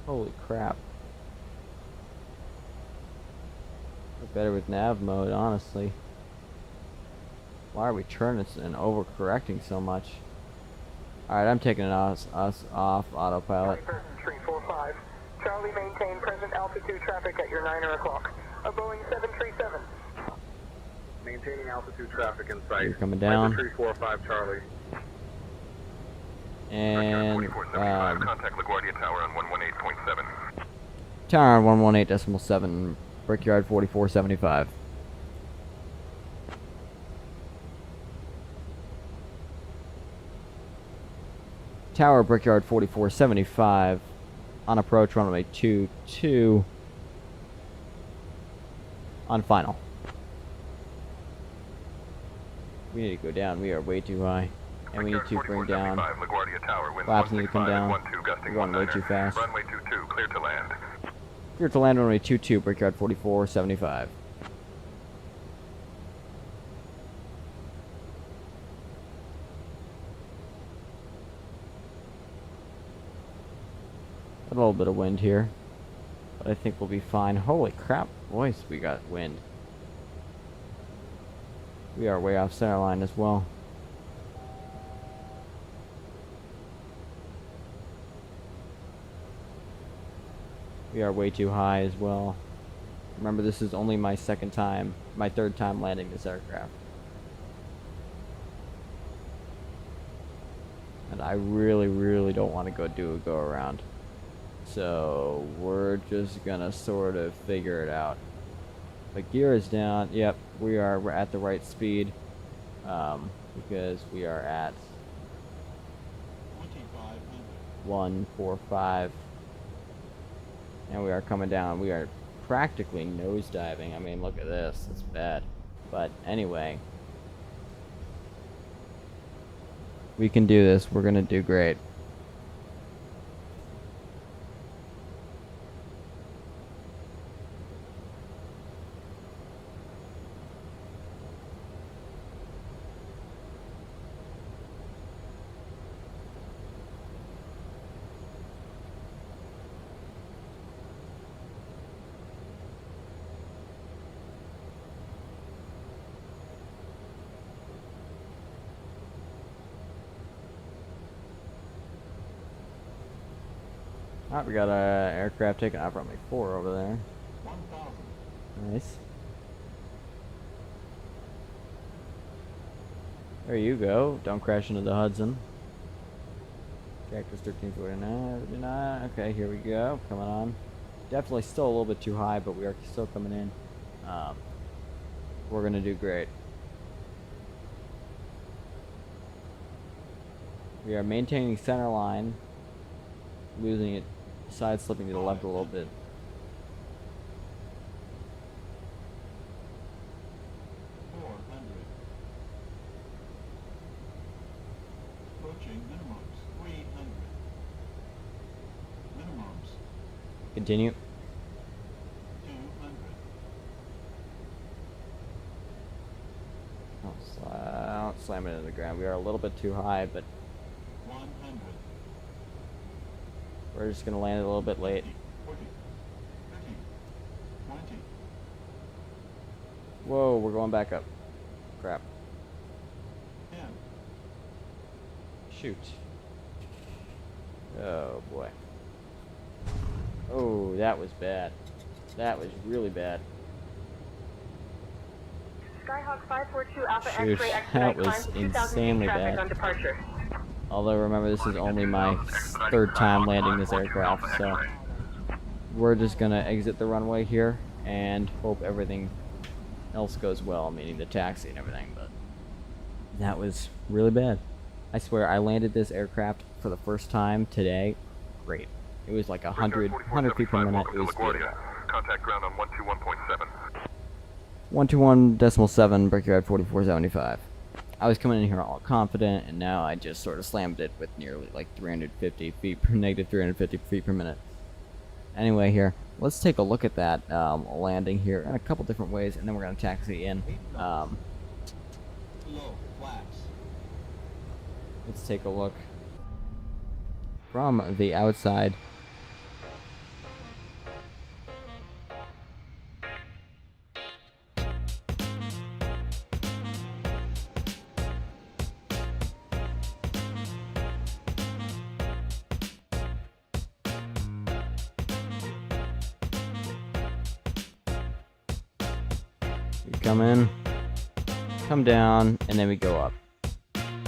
Holy crap. We're better with nav mode, honestly. Why are we turning this and overcorrecting so much? Alright, I'm taking us off autopilot. 345. Charlie, maintain present altitude traffic at your 9 o'clock. A Boeing 737. Maintaining altitude traffic in sight. You're coming down. 345 Charlie. And contact LaGuardia Tower on 118.7. tower on 118.7, Brickyard 4475. Tower Brickyard 4475 on approach runway 22 on final. We need to go down. We are way too high. And we need to bring down. Flaps need to come down. We're going way too fast. Runway 22, clear to land. Clear to land runway 22, Brickyard 4475. A little bit of wind here, but I think we'll be fine. Holy crap, boys, we got wind. We are way off center line as well. We are way too high as well. Remember, this is only my third time landing this aircraft. And I really, really don't want to do a go around. So we're just gonna sort of figure it out. But gear is down. Yep, we're at the right speed. Because we are at 145. And we are coming down. We are practically nosediving. I mean, look at this. It's bad. But anyway, we can do this. We're gonna do great. Alright, we got a aircraft taking off runway 4 over there. 1,000. Nice. There you go. Don't crash into the Hudson. Cactus 1349. Okay, here we go. Coming on. Definitely still a little bit too high, but we are still coming in. We're gonna do great. We are maintaining center line. Losing it. Side slipping to the left a little bit. Approaching minimums. 300. Minimums. Continue. 200. Don't slam it into the ground. We are a little bit too high, but 100. we're just gonna land it a little bit late. 40, 30, 20. Whoa, we're going back up. Crap. 10. Shoot. Oh boy. Oh, that was bad. That was really bad. Skyhawk 542 Alpha Shoot, X-ray that expedite was climb to 2,000 insanely feet traffic bad. on departure. Although remember, this is only my third time landing this aircraft, so we're just gonna exit the runway here and hope everything else goes well, meaning the taxi and everything. But that was really bad. I swear, I landed this aircraft for the first time today. Great. It was like 100 feet per minute. It was beautiful. Contact ground on 121.7. 121.7, Brickyard 4475. I was coming in here all confident, and now I just sort of slammed it with nearly like 350 feet per negative 350 feet per minute. Anyway, here, let's take a look at that landing here in a couple different ways, and then we're gonna taxi in. Low, flaps. Let's take a look from the outside. We come in, come down, and then we go up.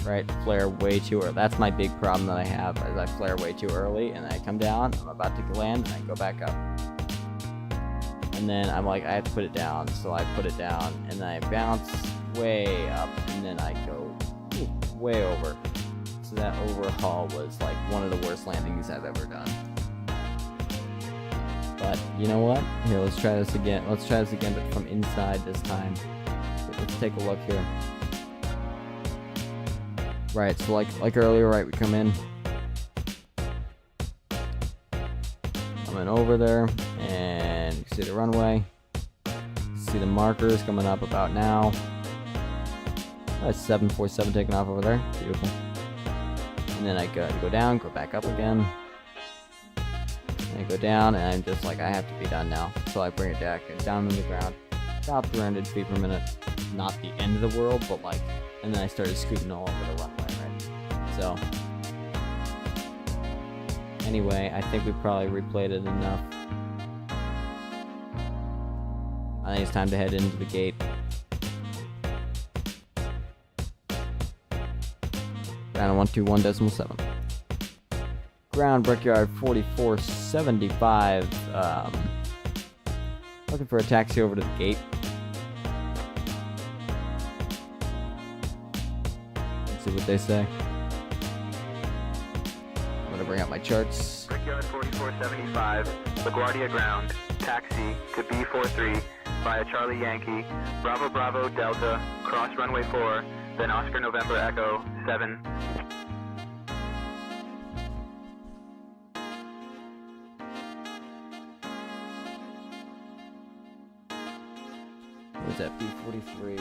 Right, flare way too early. That's my big problem that I have, is I flare way too early, and then I come down, I'm about to land, and I go back up. And then I'm like, I have to put it down, so I put it down, and then I bounce way up, and then I go way over. So that overhaul was like one of the worst landings I've ever done. But you know what? Here, let's try this again. Let's try this again, but from inside this time. Let's take a look here. Right, so like earlier, right, we come in. Coming over there, and you can see the runway. See the markers coming up about now. That's 747 taking off over there. Beautiful. And then I go down, go back up again. And I go down, and I'm just like, I have to be done now. So I bring it down to the ground. About 300 feet per minute. Not the end of the world, but like, and then I started scooting all over the runway, right? So, anyway, I think we probably replayed it enough. I think it's time to head into the gate. Ground 121.7. Ground Brickyard 4475. Looking for a taxi over to the gate. Let's see what they say. I'm gonna bring out my charts. Brickyard 4475, LaGuardia ground, taxi to B43 via Charlie Yankee, Bravo Bravo Delta, cross runway 4, then Oscar November Echo 7. Where's that B43?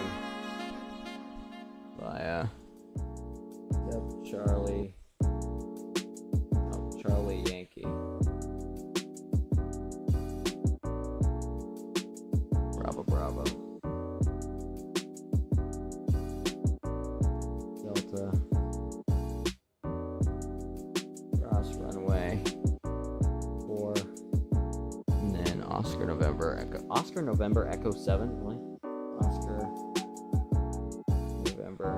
Via Charlie. Oh, Charlie Yankee. Bravo Bravo. Delta. Cross runway 4. And then Oscar November Echo. Oscar November Echo 7? Really? Oscar November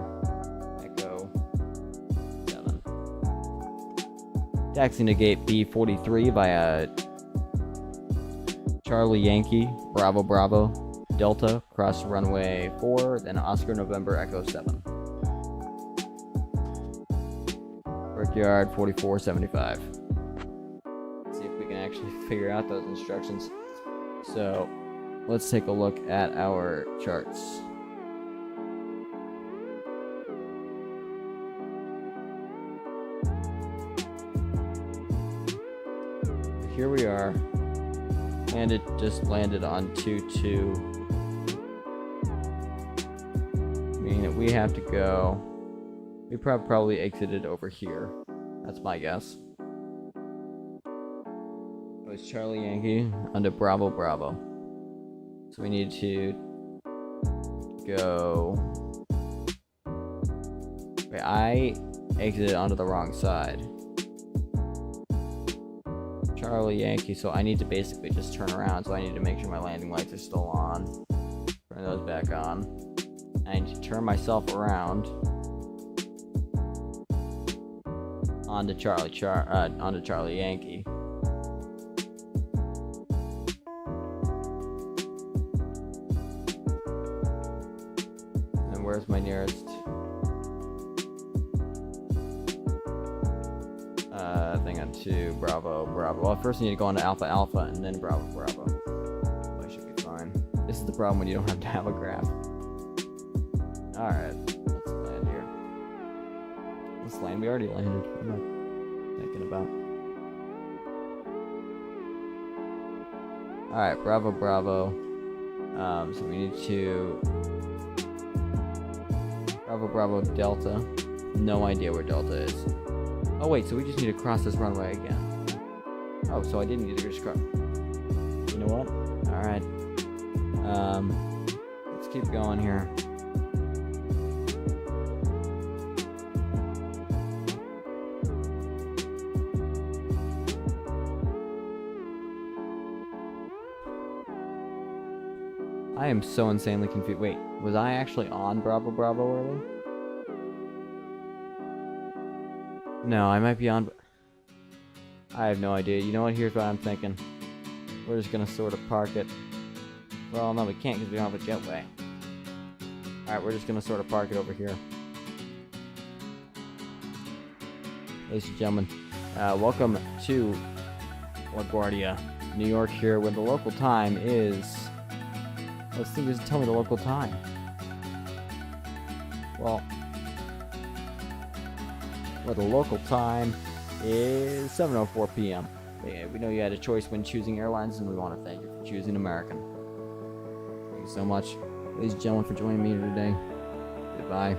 Echo 7. Taxiing to gate B43 via Charlie Yankee, Bravo Bravo, Delta, cross runway 4, then Oscar November Echo 7. Brickyard 4475. Let's see if we can actually figure out those instructions. So, let's take a look at our charts. Here we are, and it just landed on 2-2, meaning that we have to go. We probably exited over here. That's my guess. It was Charlie Yankee under Bravo Bravo. So we need to go. Wait, I exited onto the wrong side. Charlie Yankee, so I need to basically just turn around. So I need to make sure my landing lights are still on. Turn those back on. I need to turn myself around onto Charlie Yankee. And where's my nearest thing on 2? Bravo Bravo. Well, first I need to go on to Alpha Alpha and then Bravo Bravo. So I should be fine. This is the problem when you don't have to have a graph. Alright, let's land here. Let's land. We already landed. What am I thinking about? Alright, Bravo Bravo. So we need to Bravo Bravo Delta. No idea where Delta is. Oh wait, so we just need to cross this runway again. Oh, so I didn't need to just cross. You know what? Alright. Let's keep going here. I am so insanely confused. Wait, was I actually on Bravo Bravo early? No, I might be on. I have no idea. You know what? Here's what I'm thinking. We're just gonna sort of park it. Well, no, we can't because we don't have a jetway. Alright, we're just gonna sort of park it over here. Ladies and gentlemen, welcome to LaGuardia, New York here, where the local time is... Let's see, just tell me the local time. Well, the local time is 7:04 p.m. Yeah, we know you had a choice when choosing airlines, and we want to thank you for choosing American. Thank you so much, ladies and gentlemen, for joining me today. Goodbye.